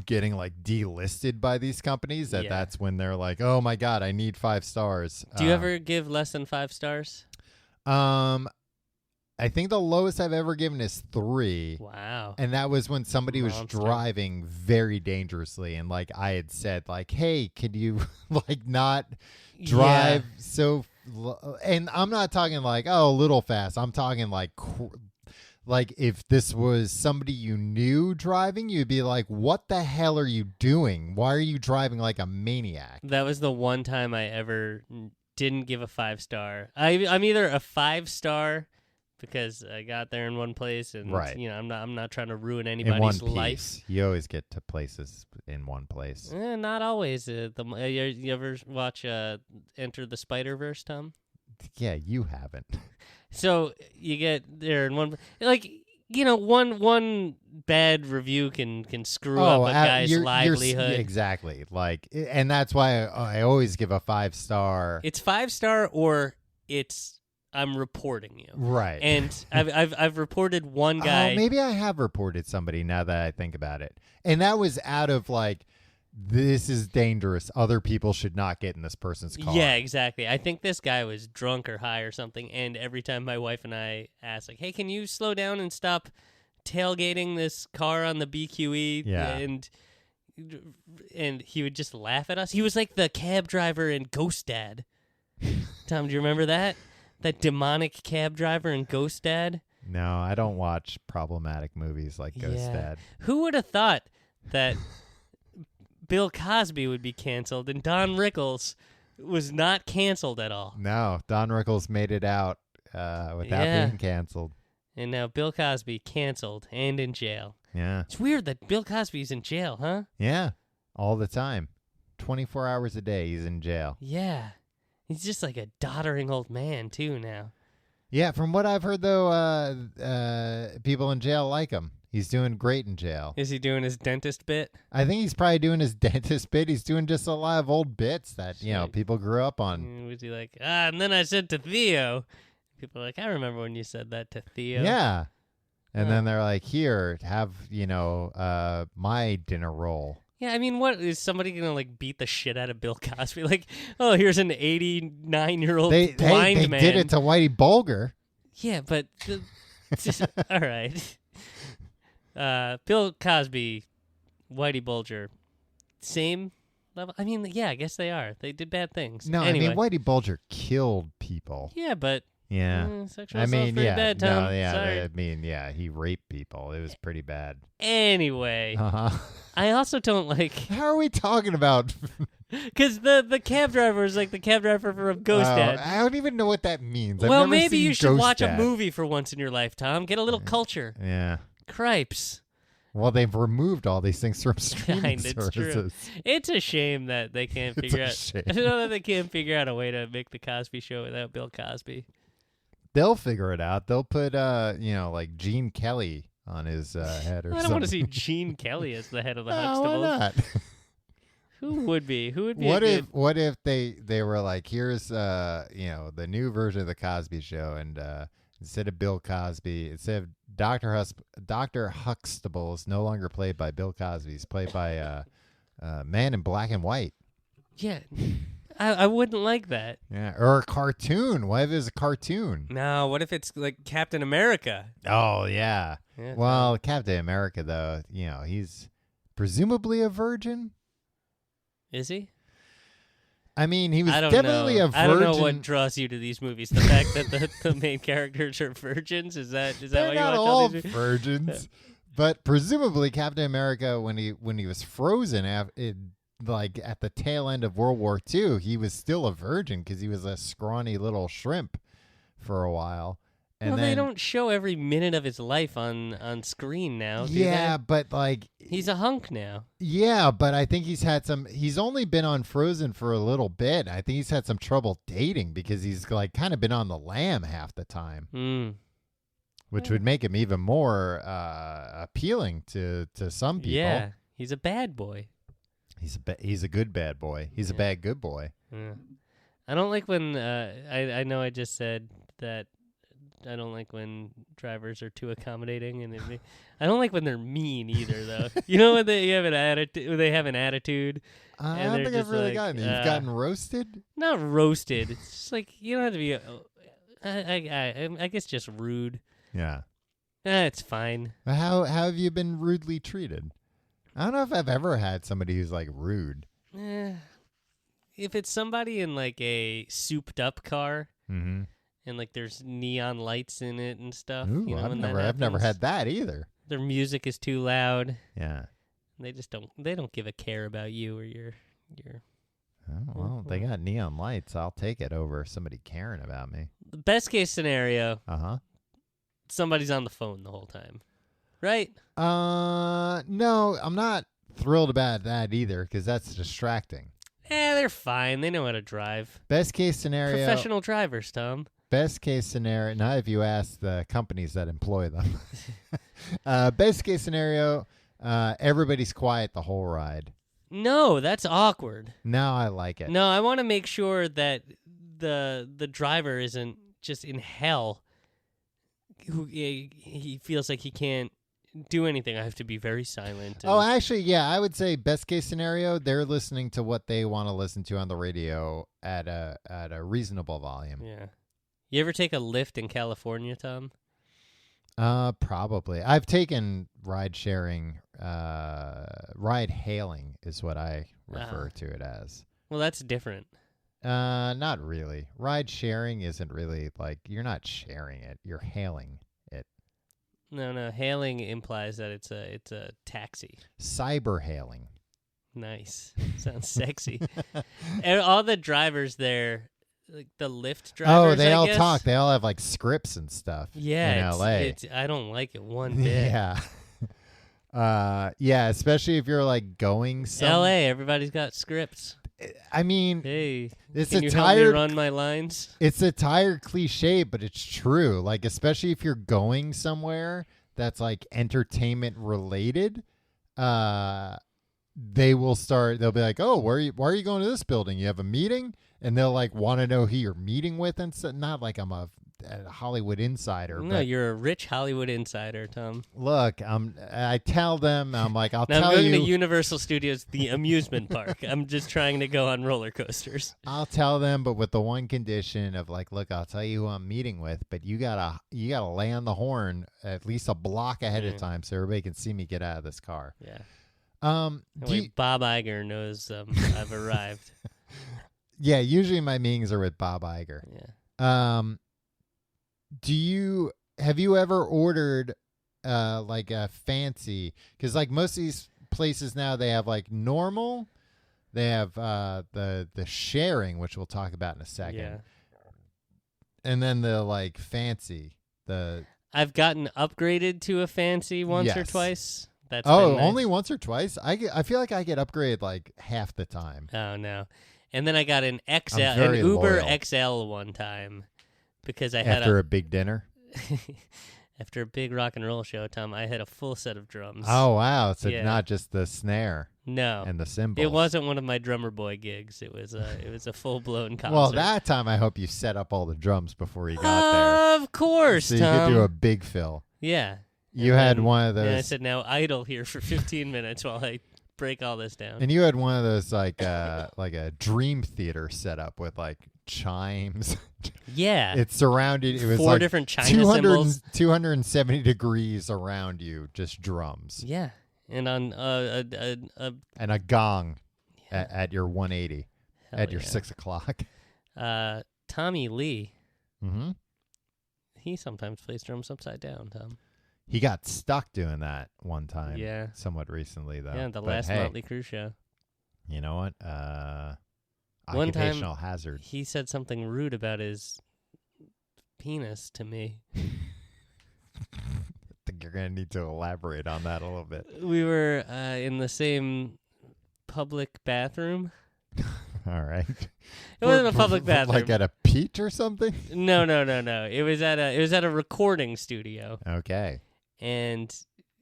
getting like delisted by these companies. That's when they're like, oh my god, I need 5 stars. Do you ever give less than 5 stars? I think the lowest I've ever given is 3. Wow. And that was when somebody was Monster. driving very dangerously, and like I had said, like, "Hey, could you like not drive so?" And I'm not talking like, "Oh, a little fast." I'm talking like if this was somebody you knew driving, you'd be like, "What the hell are you doing? Why are you driving like a maniac?" That was the one time I ever didn't give a 5-star. I'm either a 5-star because I got there in one place, and Right. I'm not trying to ruin In one anybody's piece, life. you always get to places in one place. Not always. You ever watch Enter the Spider-Verse, Tom? Yeah, you haven't. So you get there in one, like, one bad review can screw up a guy's livelihood. Exactly. Like, and that's why I always give a 5-star. It's 5-star or it's I'm reporting you. Right. And I've reported one guy. Oh, maybe I have reported somebody now that I think about it. And that was out of like, this is dangerous. Other people should not get in this person's car. Yeah, exactly. I think this guy was drunk or high or something. And every time my wife and I asked, like, hey, can you slow down and stop tailgating this car on the BQE? Yeah. And he would just laugh at us. He was like the cab driver in Ghost Dad. Tom, do you remember that? That demonic cab driver in Ghost Dad? No, I don't watch problematic movies like Ghost Dad. Who would have thought that Bill Cosby would be canceled and Don Rickles was not canceled at all? No, Don Rickles made it out without being canceled. And now Bill Cosby canceled and in jail. Yeah. It's weird that Bill Cosby's in jail, huh? Yeah, all the time. 24 hours a day he's in jail. Yeah. He's just like a doddering old man, too, now. Yeah, from what I've heard, though, people in jail like him. He's doing great in jail. Is he doing his dentist bit? I think he's probably doing his dentist bit. He's doing just a lot of old bits that, people grew up on. Was he like, and then I said to Theo. People are like, I remember when you said that to Theo. Yeah. And then they're like, here, have, my dinner roll. Yeah, I mean, what is somebody gonna like beat the shit out of Bill Cosby? Like, oh, here's an 89-year-old blind they man. did it to Whitey Bulger. Yeah, but all right. Bill Cosby, Whitey Bulger, same level. I mean, yeah, I guess they are. They did bad things. No, anyway. I mean Whitey Bulger killed people. Yeah, but yeah, sexual I assault's mean, pretty yeah, bad, Tom. no, yeah, Sorry. I mean, yeah, he raped people. It was pretty bad. Anyway, Uh-huh. I also don't like. How are we talking about? Because the cab driver is like the cab driver from Ghost Dad. I don't even know what that means. I've Well, never maybe seen you should Ghost watch Dad. a movie for once in your life, Tom. Get a little culture. Yeah. Cripes. Well, they've removed all these things from streaming It's services. true. It's a shame that they can't figure out. shame. I know that they can't figure out a way to make the Cosby Show without Bill Cosby. They'll figure it out. They'll put, like Gene Kelly on his head or something. I don't want to see Gene Kelly as the head of the No, Huxtables. why not? Who would be? Who would be? What if they were like, here's the new version of the Cosby Show, and instead of Bill Cosby, instead of Dr. Huxtable is no longer played by Bill Cosby. He's played by man in black and white. Yeah, I wouldn't like that. Yeah, or a cartoon. What if it's a cartoon? No, what if it's like Captain America? Oh yeah. Yeah. Well, Captain America though, he's presumably a virgin. Is he? I mean, he was I don't definitely know. a virgin. I don't know what draws you to these movies. The fact that the main characters are virgins, is that They're why you not watch all these movies? virgins, but presumably Captain America, when he was frozen at the tail end of World War II, he was still a virgin because he was a scrawny little shrimp for a while. And They don't show every minute of his life on screen now. Do yeah, they? but like He's a hunk now. yeah, but I think he's only been on Frozen for a little bit. I think he's had some trouble dating because he's like kind of been on the lam half the time. Which would make him even more appealing to some people. Yeah, he's a bad boy. He's a good bad boy. He's a bad good boy. Yeah. I don't like when I know I just said that I don't like when drivers are too accommodating, and I don't like when they're mean either. Though you know when they have an attitude. I don't think I've really gotten it. You've gotten roasted. Not roasted. It's just like you don't have to be. I guess just rude. Yeah. It's fine. How have you been rudely treated? I don't know if I've ever had somebody who's like rude. If it's somebody in like a souped up car Mm-hmm. and like there's neon lights in it and stuff, Ooh, you know, when I've never happens, had that either. their music is too loud. Yeah. They don't give a care about you or your. Oh, well, they got neon lights. I'll take it over somebody caring about me. The best case scenario, Uh-huh. somebody's on the phone the whole time, right? No, I'm not thrilled about that either because that's distracting. They're fine. They know how to drive. Best case scenario. Professional drivers, Tom. Best case scenario. Not if you ask the companies that employ them. Best case scenario. Everybody's quiet the whole ride. No, that's awkward. No, I like it. No, I want to make sure that the driver isn't just in hell. He feels like he can't do anything. I have to be very silent. Oh, actually, yeah, I would say best case scenario, they're listening to what they want to listen to on the radio at a reasonable volume. Yeah. You ever take a Lyft in California, Tom? Probably. I've taken ride sharing, ride hailing is what I refer to it as. Well, that's different. Not really. Ride sharing isn't really like you're not sharing it; you're hailing it. No. Hailing implies that it's a taxi. Cyber hailing. Nice. Sounds sexy. And all the drivers there, like the Lyft drivers. Oh, they I all guess, talk. They all have like scripts and stuff. Yeah, in LA. I don't like it one bit. Yeah. Yeah, especially if you're like going LA, everybody's got scripts. I mean, Hey, it's can a you help me tired run my lines? It's a tired cliche, but it's true. Like, especially if you're going somewhere that's like entertainment related, they will start. They'll be like, "Oh, why are you going to this building? You have a meeting?" And they'll like want to know who you're meeting with, and so, not like I'm a Hollywood insider. No, but you're a rich Hollywood insider, Tom. look, I tell them, I'm like, I'll Now tell I'm going you. to Universal Studios, the amusement park. I'm just trying to go on roller coasters. I'll tell them, but with the one condition of like, look, I'll tell you who I'm meeting with, but you gotta lay on the horn at least a block ahead of time so everybody can see me get out of this car. Yeah. Do you, Bob Iger knows I've arrived. yeah, usually my meetings are with Bob Iger. Yeah. Have you ever ordered like a fancy? Because like most of these places now, they have like normal, they have the sharing, which we'll talk about in a second, Yeah. and then the like fancy. I've gotten upgraded to a fancy once or Yes. twice. That's been nice. Only once or twice. I feel like I get upgraded like half the time. Oh no. And then I got an XL, I'm an very Uber loyal. XL one time because I had After a big dinner. after a big rock and roll show, Tom, I had a full set of drums. Oh wow! So Yeah. not just the snare No. and the cymbals. It wasn't one of my drummer boy gigs. It was a full blown concert. Well, that time I hope you set up all the drums before you got there. Of course, So you Tom. could do a big fill. Yeah. You And had then- one of And I those, said, now idle here for 15 minutes while I break all this down. and you had one of those like a dream theater setup with like chimes. Yeah. It surrounded. It was 4 like different China 200 cymbals. 270 degrees around you, just drums Yeah. And on and a gong at your 180 hell at your yeah. 6 o'clock. Tommy Lee, Mm-hmm. he sometimes plays drums upside down, Tom. He got stuck doing that one time. Yeah. Somewhat recently, though. Yeah, the But last hey, Motley Crue show. you know what? One time- Occupational hazard. He said something rude about his penis to me. I think you're going to need to elaborate on that a little bit. We were in the same public bathroom. All right. It wasn't a public bathroom. Like at a Pete or something? No. It was at a recording studio, Okay. and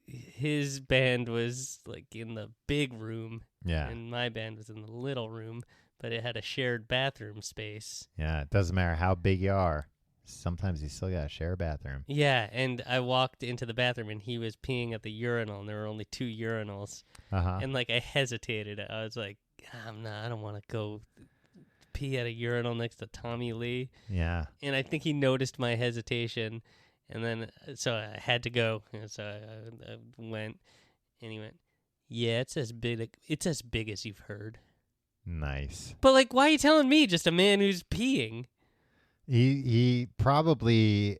his band was like in the big room, Yeah. and my band was in the little room, but it had a shared bathroom space. Yeah. It doesn't matter how big you are. Sometimes you still got to share a bathroom. Yeah, and I walked into the bathroom, and he was peeing at the urinal, and there were only 2 urinals, Uh-huh. and like I hesitated. I was like, I don't want to go pee at a urinal next to Tommy Lee. Yeah. And I think he noticed my hesitation, And then, so I had to go. And so I went, and he went, yeah, it's as big as you've heard. Nice. But, like, why are you telling me, just a man who's peeing? He probably,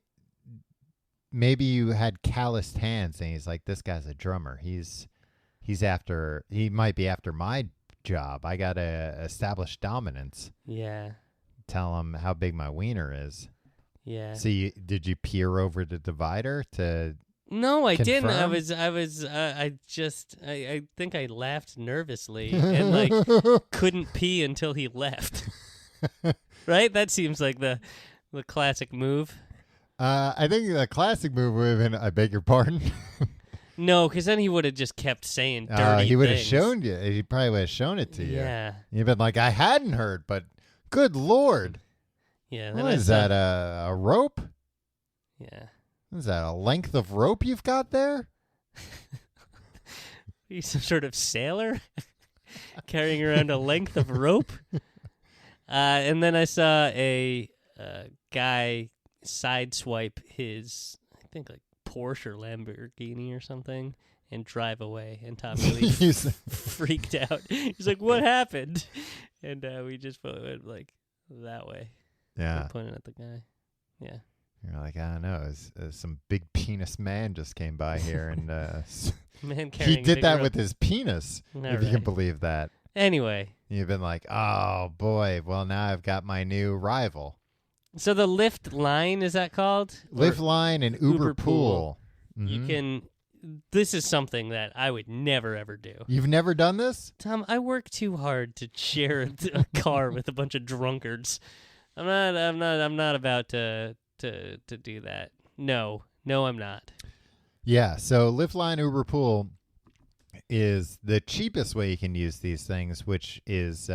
maybe you had calloused hands, and he's like, this guy's a drummer. He might be after my job. I got to establish dominance. Yeah. Tell him how big my wiener is. Yeah. So did you peer over the divider to No, I confirm? didn't. I think I laughed nervously and like couldn't pee until he left. Right? That seems like the classic move. I think the classic move would have been, I beg your pardon. No, because then he would have just kept saying dirty he would have things. shown you. He probably would have shown it to you. Yeah. You've been like, I hadn't heard, but good Lord. Yeah. What is that, a rope? Yeah. Is that a length of rope you've got there? He's some sort of sailor carrying around a length of rope. And then I saw a guy sideswipe his, I think, like Porsche or Lamborghini or something, and drive away. And Tom really freaked out. He's like, "What happened?" And we just went like that way. Yeah. Pointing at the guy. Yeah. You're like, I don't know. Some big penis man just came by here, and Man he carrying a did big that rope. with his penis, All if you right. can believe that. Anyway, You've been like, oh, boy, well, now I've got my new rival. so the Lyft line, is that called? Lyft Or Line and Uber Uber Pool. Pool. Mhm. You can. This is something that I would never ever do. You've never done this? Tom, I work too hard to share a car with a bunch of drunkards. I'm not about to do that. No, I'm not. Yeah, so Lyft Line Uber Pool is the cheapest way you can use these things, which is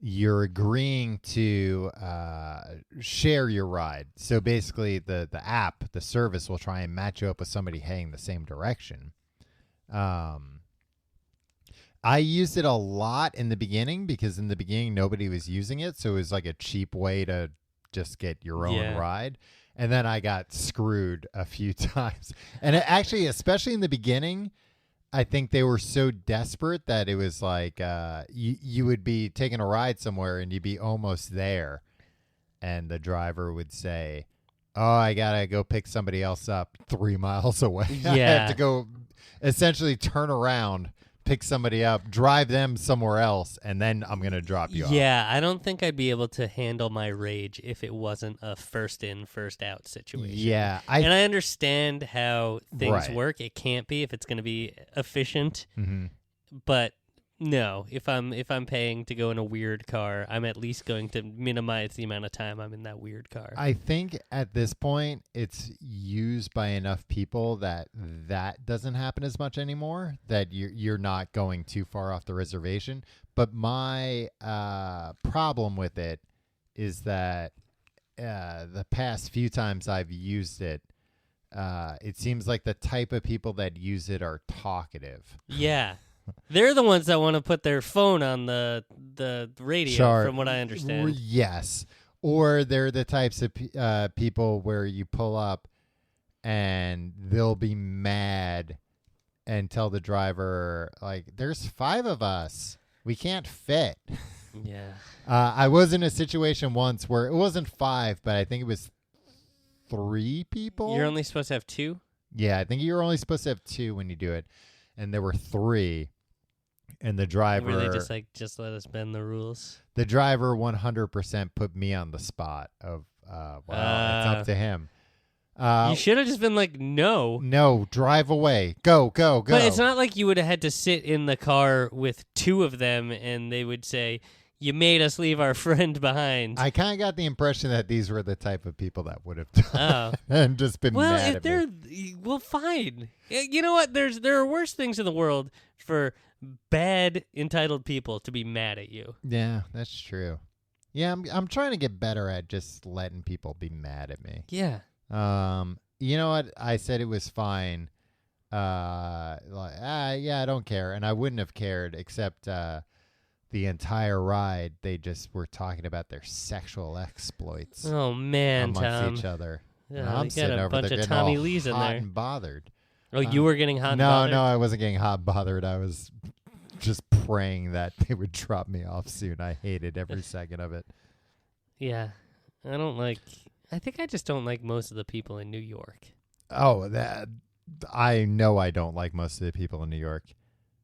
you're agreeing to share your ride. So basically the app, the service will try and match you up with somebody heading the same direction. I used it a lot in the beginning because in the beginning nobody was using it, so it was like a cheap way to just get your own ride. And then I got screwed a few times. And actually, especially in the beginning, I think they were so desperate that it was like you would be taking a ride somewhere and you'd be almost there. And the driver would say, oh, I got to go pick somebody else up 3 miles away. Yeah. I have to go essentially turn around, pick somebody up, drive them somewhere else, and then I'm going to drop you off. Yeah, I don't think I'd be able to handle my rage if it wasn't a first in, first out situation. Yeah. And I understand how things Right. work. It can't be if it's going to be efficient. Mm-hmm. But no, if I'm paying to go in a weird car, I'm at least going to minimize the amount of time I'm in that weird car. I think at this point it's used by enough people that doesn't happen as much anymore, that you're not going too far off the reservation. But my problem with it is that the past few times I've used it, it seems like the type of people that use it are talkative. Yeah. They're the ones that want to put their phone on the radio, Sure. from what I understand. Yes. Or they're the types of people where you pull up and they'll be mad and tell the driver, like, there's 5 of us. We can't fit. Yeah. I was in a situation once where it wasn't 5, but I think it was 3 people. You're only supposed to have 2? Yeah, I think you're only supposed to have 2 when you do it. And there were 3. And the driver... Were they just let us bend the rules? The driver 100% put me on the spot of, well, it's up to him. You should have just been like, no. No, drive away. Go. But it's not like you would have had to sit in the car with 2 of them and they would say, you made us leave our friend behind. I kind of got the impression that these were the type of people that would have done and just been well, mad if at they're me. well, fine. You know what? There are worse things in the world for bad entitled people to be mad at you. Yeah, that's true. Yeah, I'm trying to get better at just letting people be mad at me. Yeah. You know what? I said it was fine. Yeah, I don't care, and I wouldn't have cared except the entire ride they just were talking about their sexual exploits Oh man, amongst Tom. each other. And Yeah, I'm you got sitting a over bunch there of getting Tommy all Lees in hot there. and bothered. Oh, you were getting hot and No, bothered? no, I wasn't getting hot and bothered. I was just praying that they would drop me off soon. I hated every second of it. Yeah. I think I just don't like most of the people in New York. Oh, I know I don't like most of the people in New York.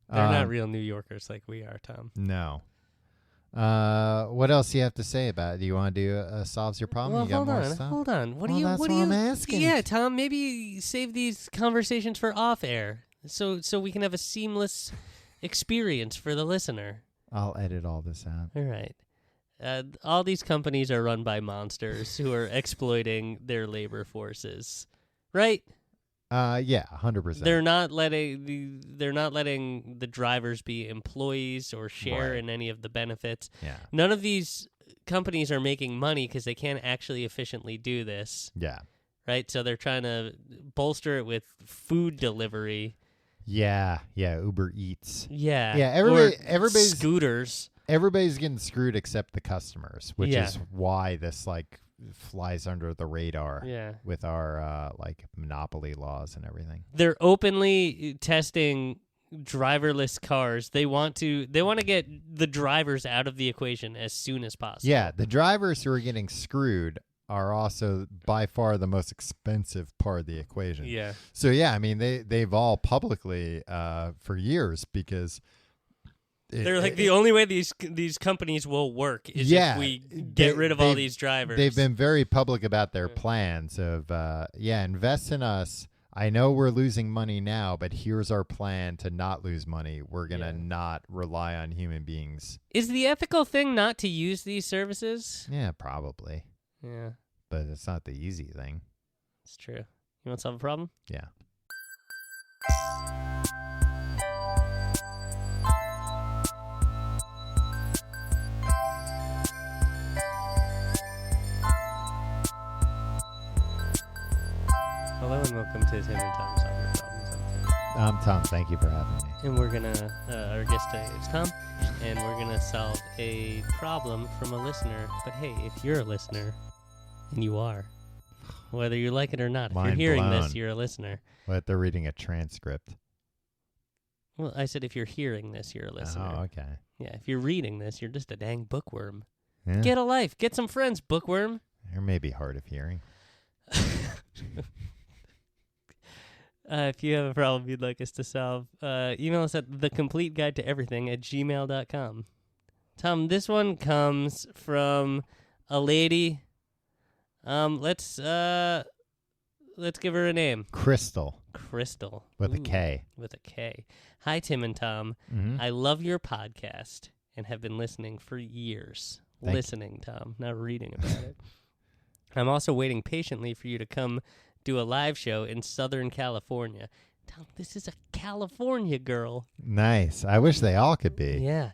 They're not real New Yorkers like we are, Tom. No. What else do you have to say about it? Do you want to do solves your problem? Well, You got hold more on, stuff? hold on. What Well, that's what what do you? I'm asking. Yeah, Tom. Maybe save these conversations for off air, so we can have a seamless experience for the listener. I'll edit all this out. All right. All these companies are run by monsters who are exploiting their labor forces, right? Yeah, 100%. They're not letting the drivers be employees or share Right. in any of the benefits. Yeah. None of these companies are making money because they can't actually efficiently do this, Yeah. right? So they're trying to bolster it with food delivery. Yeah. Uber Eats. Yeah. Yeah, or everybody's scooters. Everybody's getting screwed except the customers, which Yeah. is why this flies under the radar Yeah. with our monopoly laws and everything. They're openly testing driverless cars. They want to get the drivers out of the equation as soon as possible. Yeah, the drivers who are getting screwed are also by far the most expensive part of the equation. Yeah. So yeah, I mean they've all publicly for years because They're like the only way these companies will work is if we get rid of all these drivers. They've been very public about their plans of invest in us. I know we're losing money now, but here's our plan to not lose money. We're going to not rely on human beings. Is the ethical thing not to use these services? Yeah, probably. Yeah. But it's not the easy thing. It's true. You want to solve a problem? Yeah. Hello and welcome to Tim and Tom Solve Your Problems. I'm Tom. Thank you for having me. And we're going to, our guest today is Tom, and we're going to solve a problem from a listener. But hey, if you're a listener, and you are, whether you like it or not, if Mind you're hearing blown. this, you're a listener. What, they're reading a transcript. Well, I said if you're hearing this, you're a listener. Oh, okay. Yeah, if you're reading this, you're just a dang bookworm. Yeah. Get a life. Get some friends, bookworm. Or maybe hard of hearing. If you have a problem you'd like us to solve, email us at thecompleteguidetooeverything@gmail.com. Tom, this one comes from a lady. Let's give her a name. Crystal. Crystal. With a K. With a K. Hi, Tim and Tom. Mm-hmm. I love your podcast and have been listening for years. Thank Tom, not reading about it. I'm also waiting patiently for you to come do a live show in Southern California. Tom, this is a California girl. Nice. I wish they all could be. Yeah.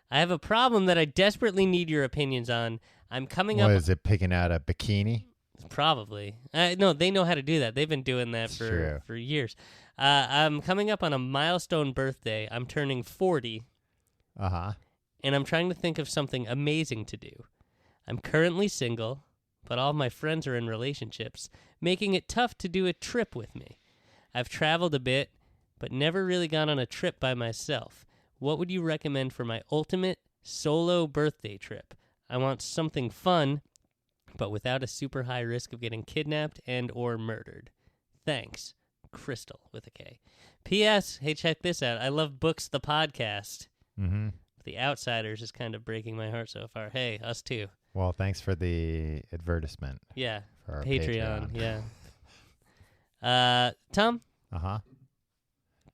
I have a problem that I desperately need your opinions on. I'm coming What up... is it, picking out a bikini? Probably. No, they know how to do that. They've been doing that True. for years. I'm coming up on a milestone birthday. I'm turning 40, Uh-huh. and I'm trying to think of something amazing to do. I'm currently single, but all my friends are in relationships, making it tough to do a trip with me. I've traveled a bit, but never really gone on a trip by myself. What would you recommend for my ultimate solo birthday trip? I want something fun, but without a super high risk of getting kidnapped and or murdered. Thanks, Crystal with a K. P.S. Hey, check this out. I love Books the podcast. Mm-hmm. The Outsiders is kind of breaking my heart so far. Hey, us too. Well, thanks for the advertisement Yeah. for our Patreon. Patreon. Yeah. Tom, Uh-huh.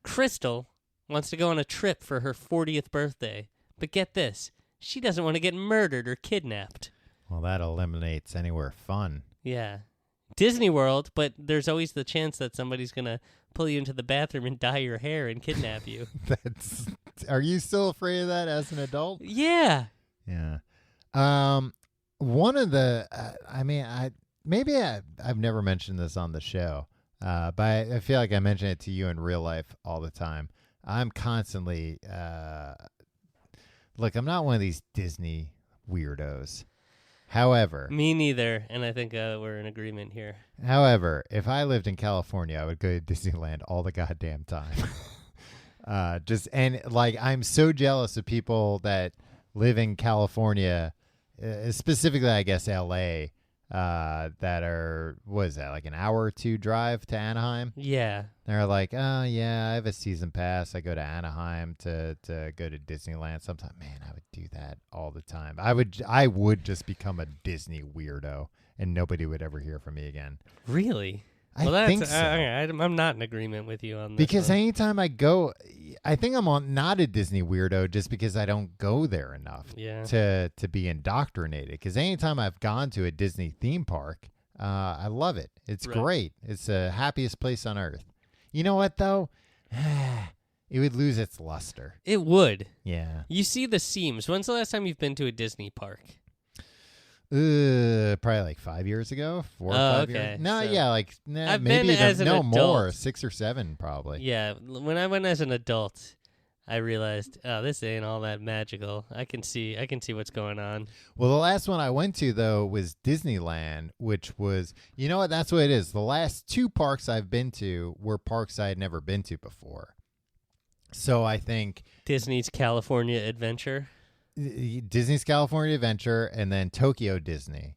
Crystal wants to go on a trip for her 40th birthday. But get this. She doesn't want to get murdered or kidnapped. Well, that eliminates anywhere fun. Yeah. Disney World, but there's always the chance that somebody's going to pull you into the bathroom and dye your hair and kidnap you. Are you still afraid of that as an adult? Yeah. Yeah. One of the, I've never mentioned this on the show, but I feel like I mention it to you in real life all the time. I'm constantly, look, I'm not one of these Disney weirdos. However, Me neither, and I think we're in agreement here. if I lived in California, I would go to Disneyland all the goddamn time. I'm so jealous of people that live in California, specifically, I guess, LA, that are, what is that, like an hour or two drive to Anaheim? Yeah. They're like, oh, yeah, I have a season pass. I go to Anaheim to go to Disneyland sometime. Man, I would do that all the time. I would just become a Disney weirdo, and nobody would ever hear from me again. Really? I think so. I'm not in agreement with you on this. Because one. anytime I go, I think I'm not a Disney weirdo just because I don't go there enough to be indoctrinated. Because anytime I've gone to a Disney theme park, I love it. It's great. It's the happiest place on earth. You know what, though? It would lose its luster. It would. Yeah. You see the seams. When's the last time you've been to a Disney park? Probably like 5 years ago, 4 or 5 years. No, so yeah, like I've maybe been as an adult. more, 6 or 7 probably. Yeah, when I went as an adult, I realized, oh, this ain't all that magical. I can see what's going on. Well, the last one I went to though was Disneyland, which was, you know what, that's what it is. The last 2 parks I've been to were parks I had never been to before. So I think Disney's California Adventure. Disney's California Adventure and then Tokyo Disney.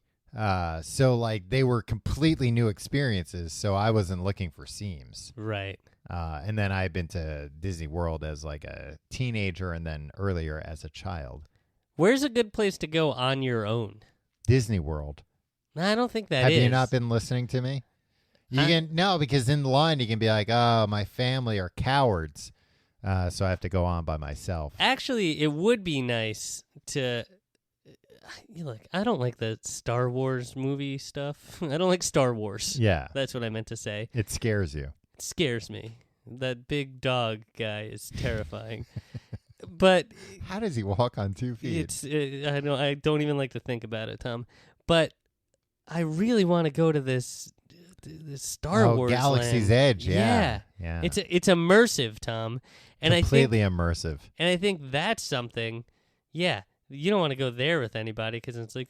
So like they were completely new experiences, so I wasn't looking for seams. Right. And then I had been to Disney World as like a teenager and then earlier as a child. Where's a good place to go on your own? Disney World. I don't think that Have is. you not been listening to me? No, because in the line you can be like, oh, my family are cowards. So I have to go on by myself. Actually, it would be nice to. Look, I don't like the Star Wars movie stuff. I don't like Star Wars. Yeah. That's what I meant to say. It scares you. It scares me. That big dog guy is terrifying. But how does he walk on 2 feet? I don't even like to think about it, Tom. But I really want to go to this Star Wars Galaxy's land. Edge. Yeah. It's immersive, Tom. And completely immersive. And I think that's something. Yeah, you don't want to go there with anybody because it's like,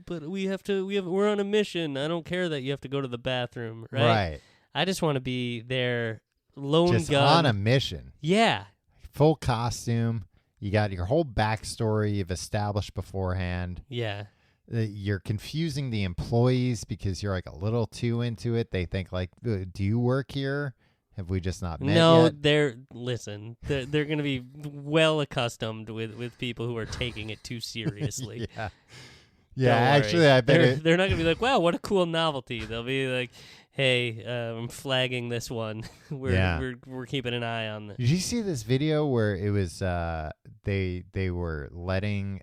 but we're on a mission. I don't care that you have to go to the bathroom, right? Right. I just want to be there, lone just gun on a mission. Yeah. Full costume. You got your whole backstory you've established beforehand. Yeah. You're confusing the employees because you're like a little too into it. They think like, do you work here? Have we just not met yet? They're going to be well accustomed with people who are taking it too seriously. Yeah. Actually, I bet they're not going to be like, wow, what a cool novelty. They'll be like, hey, I'm flagging this one. We're keeping an eye on this. Did you see this video where it was they were letting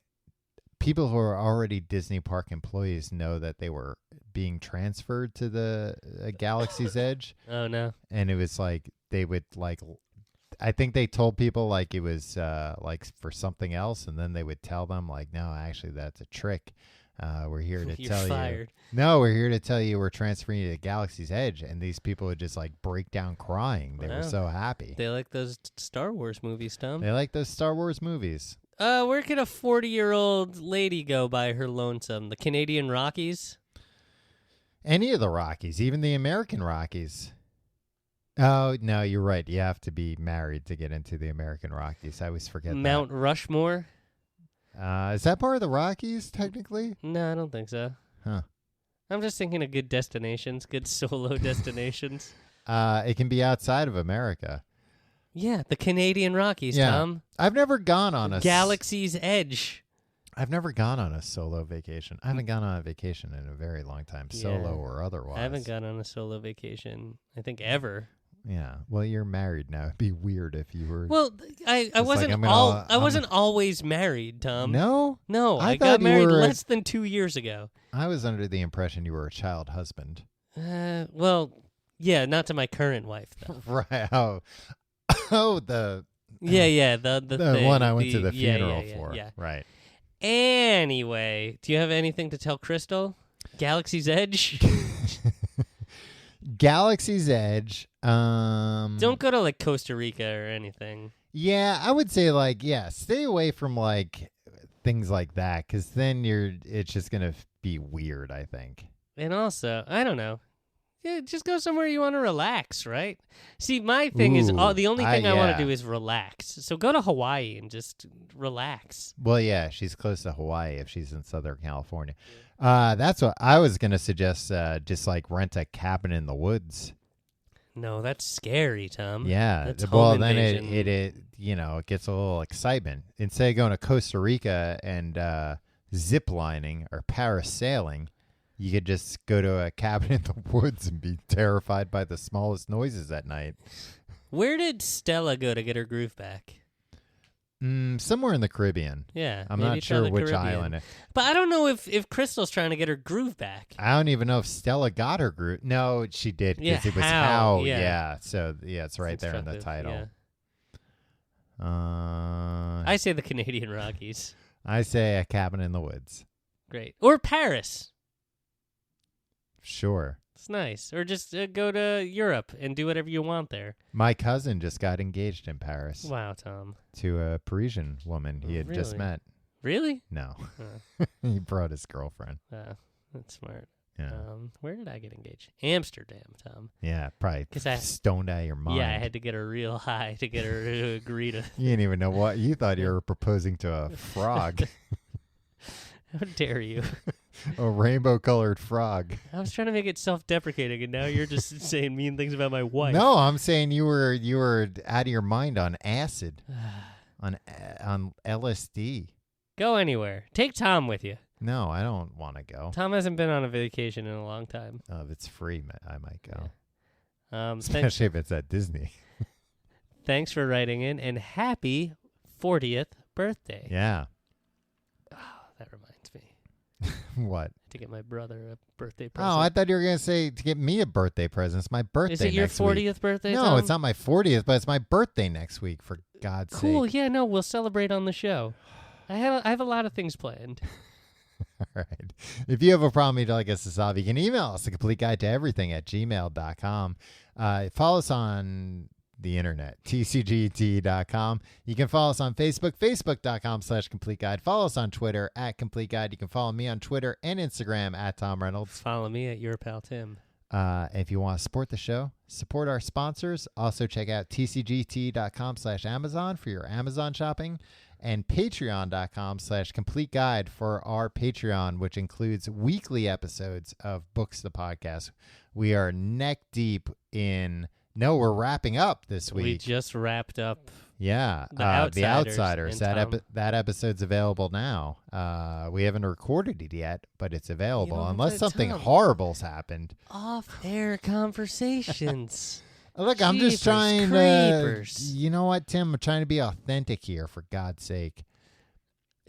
people who are already Disney Park employees know that they were being transferred to the Galaxy's Edge? Oh, no. And it was like they would like, I think they told people like it was like for something else, and then they would tell them like, no, actually that's a trick. We're here to tell fired. you. No, we're here to tell you we're transferring you to Galaxy's Edge. And these people would just like break down crying. They were so happy. They like those Star Wars movies, Tom. They like those Star Wars movies. Where could a 40-year-old lady go by her lonesome? The Canadian Rockies? Any of the Rockies, even the American Rockies. Oh, no, you're right. You have to be married to get into the American Rockies. I always forget Mount Rushmore? Is that part of the Rockies, technically? No, I don't think so. Huh. I'm just thinking of good destinations, good solo destinations. It can be outside of America. Yeah, the Canadian Rockies, Tom. I've never gone on a Galaxy's Edge. I've never gone on a solo vacation. I haven't gone on a vacation in a very long time, solo or otherwise. I haven't gone on a solo vacation, I think, ever. Yeah. Well, you're married now. It'd be weird if you were. Well, I wasn't always married, Tom. No? No, I got married less than 2 years ago. I was under the impression you were a child husband. Well, yeah, not to my current wife, though. Right. Oh, the the one I went to the funeral for. Yeah. Right. Anyway, do you have anything to tell Crystal? Galaxy's Edge? Galaxy's Edge. Don't go to like Costa Rica or anything. Yeah, I would say like, stay away from like things like that, because then it's just gonna be weird, I think. And also, I don't know. Yeah, just go somewhere you want to relax, right? See, my thing is the only thing I want to do is relax. So go to Hawaii and just relax. Well, yeah, she's close to Hawaii if she's in Southern California. That's what I was gonna suggest. Just like rent a cabin in the woods. No, that's scary, Tom. Yeah. That's Well, home then invasion. it it gets a little excitement. Instead of going to Costa Rica and zip lining or parasailing, you could just go to a cabin in the woods and be terrified by the smallest noises at night. Where did Stella go to get her groove back? Somewhere in the Caribbean. Yeah, I'm maybe not it's sure on the which Caribbean. island. But I don't know if Crystal's trying to get her groove back. I don't even know if Stella got her group. No, she did, because Yeah, it was how, how. yeah. Yeah. So, yeah, it's right It's there in the instructive, title. yeah. I say the Canadian Rockies. I say a cabin in the woods. Great. Or Paris. Sure. It's nice. Or just go to Europe and do whatever you want there. My cousin just got engaged in Paris Wow, Tom. to a Parisian woman he had just Really? met. Really? No. Oh, He brought his girlfriend. that's smart. Yeah. Where did I get engaged? Amsterdam, Tom. Yeah, probably 'Cause I- stoned out of your mind. Yeah, I had to get her real high to get her to agree to. You didn't even know what. You thought you were proposing to a frog, How dare you? a rainbow-colored frog. I was trying to make it self-deprecating, and now you're just saying mean things about my wife. No, I'm saying you were out of your mind on acid, on LSD. Go anywhere. Take Tom with you. No, I don't want to go. Tom hasn't been on a vacation in a long time. If it's free, I might go. Thanks, Especially if it's at Disney. thanks for writing in, and happy 40th birthday. Yeah. Oh, that reminds me. What? To get my brother a birthday present. Oh, I thought you were going to say to get me a birthday present. It's my birthday Is it your next week. 40th birthday, No, Tom? it's not my 40th, but it's my birthday next week, for God's Cool. sake. Yeah, no, we'll celebrate on the show. I have a lot of things planned. All right. If you have a problem you'd like us to solve, you can email us, a complete guide to everything at gmail.com. Follow us on the internet, tcgt.com. You can follow us on Facebook, facebook.com/complete guide. Follow us on Twitter at complete guide. You can follow me on Twitter and Instagram at Tom Reynolds. Follow me at your pal Tim. If you want to support the show, support our sponsors. Also check out tcgt.com/Amazon for your Amazon shopping, and patreon.com/complete guide for our Patreon, which includes weekly episodes of Books the Podcast. We are neck deep in... No, we're wrapping up this week. We just wrapped up. Yeah, The The Outsiders Outsiders. and Tom. That episode's available now. We haven't recorded it yet, but it's available. You know, Unless but something Tom- horrible's happened. Off-air conversations. Look, I'm just Jeepers trying creepers. to... You know what, Tim? I'm trying to be authentic here, for God's sake.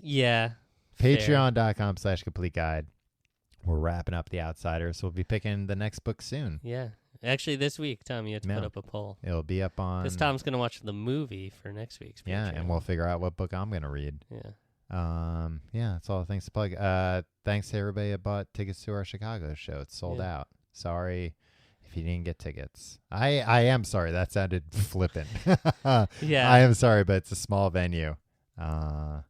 Yeah. fair. Patreon.com/complete guide. We're wrapping up The Outsiders. We'll be picking the next book soon. Yeah. Actually, this week, Tom, you have to Yeah. put up a poll. It'll be up on... Because Tom's going to watch the movie for next week's Yeah, Patreon. and we'll figure out what book I'm going to read. Yeah. Yeah, that's all the things to plug. Thanks to everybody that bought tickets to our Chicago show. It's sold Yeah. out. Sorry if you didn't get tickets. I am sorry. That sounded flippant. Yeah. I am sorry, but it's a small venue. And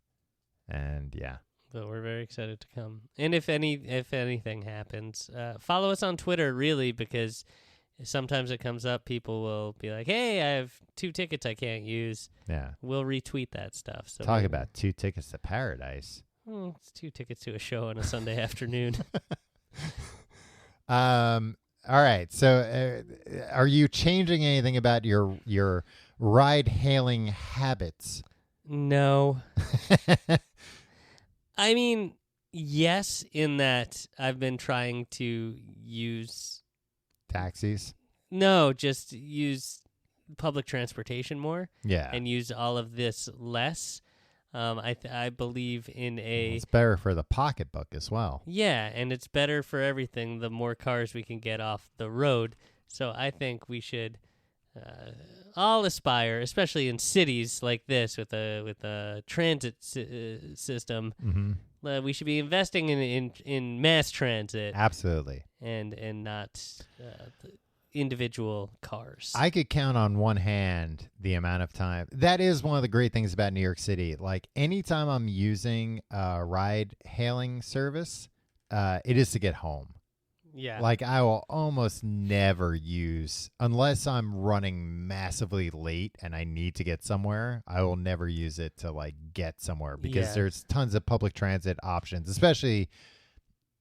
yeah. But we're very excited to come. And if anything happens, follow us on Twitter, really, because sometimes it comes up, people will be like, hey, I have 2 tickets I can't use. Yeah. We'll retweet that stuff. So Talk maybe- about 2 tickets to paradise. It's 2 tickets to a show on a Sunday afternoon. All right. So, are you changing anything about your ride-hailing habits? No. I mean, yes, in that I've been trying to use... Taxis? No, just use public transportation more Yeah. and use all of this less. I believe in a... It's better for the pocketbook as well. Yeah, and it's better for everything the more cars we can get off the road. So I think we should all aspire, especially in cities like this with a transit system. Mm-hmm. We should be investing in mass transit Absolutely. and not individual cars. I could count on one hand the amount of time. That is one of the great things about New York City. Like anytime I'm using a ride hailing service, it is to get home. Yeah. Like I will almost never use, unless I'm running massively late and I need to get somewhere, I will never use it to like get somewhere because there's tons of public transit options, especially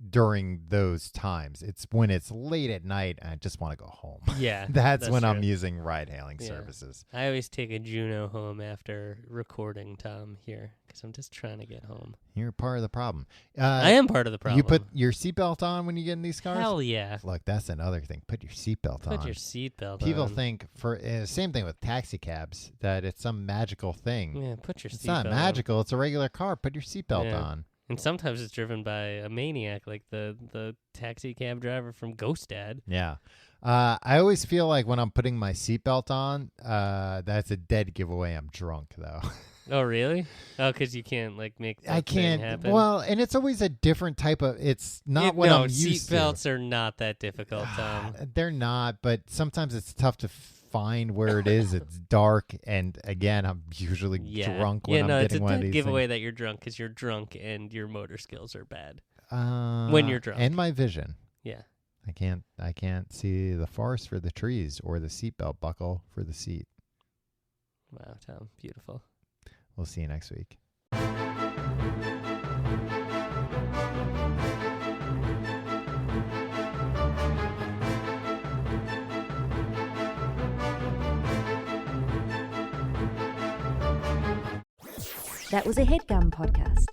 during those times. It's when it's late at night and I just want to go home. Yeah. that's when true. I'm using ride hailing Yeah. services. I always take a Juno home after recording Tom here because I'm just trying to get home. You're part of the problem. I am part of the problem. You put your seatbelt on when you get in these cars? Hell yeah. Look, that's another thing. Put your seatbelt on. Put your seatbelt on. People think same thing with taxi cabs, that it's some magical thing. Yeah, put your seatbelt on. It's not magical. It's a regular car. Put your seatbelt Yeah. on. And sometimes it's driven by a maniac like the taxi cab driver from Ghost Dad. Yeah. I always feel like when I'm putting my seatbelt on, that's a dead giveaway. I'm drunk, though. Oh, really? Oh, because you can't like make that I thing can't. happen? Well, and it's always a different type of. It's not what I'm used to. seatbelts are not that difficult, Tom. They're not, but sometimes it's tough to find where it is. It's dark, and again, I'm usually drunk when I'm getting one of these it's a dead giveaway things. that you're drunk because you're drunk and your motor skills are bad. When you're drunk. and my vision. Yeah. I can't see the forest for the trees or the seatbelt buckle for the seat. Wow, Tom, beautiful. We'll see you next week. That was a HeadGum podcast.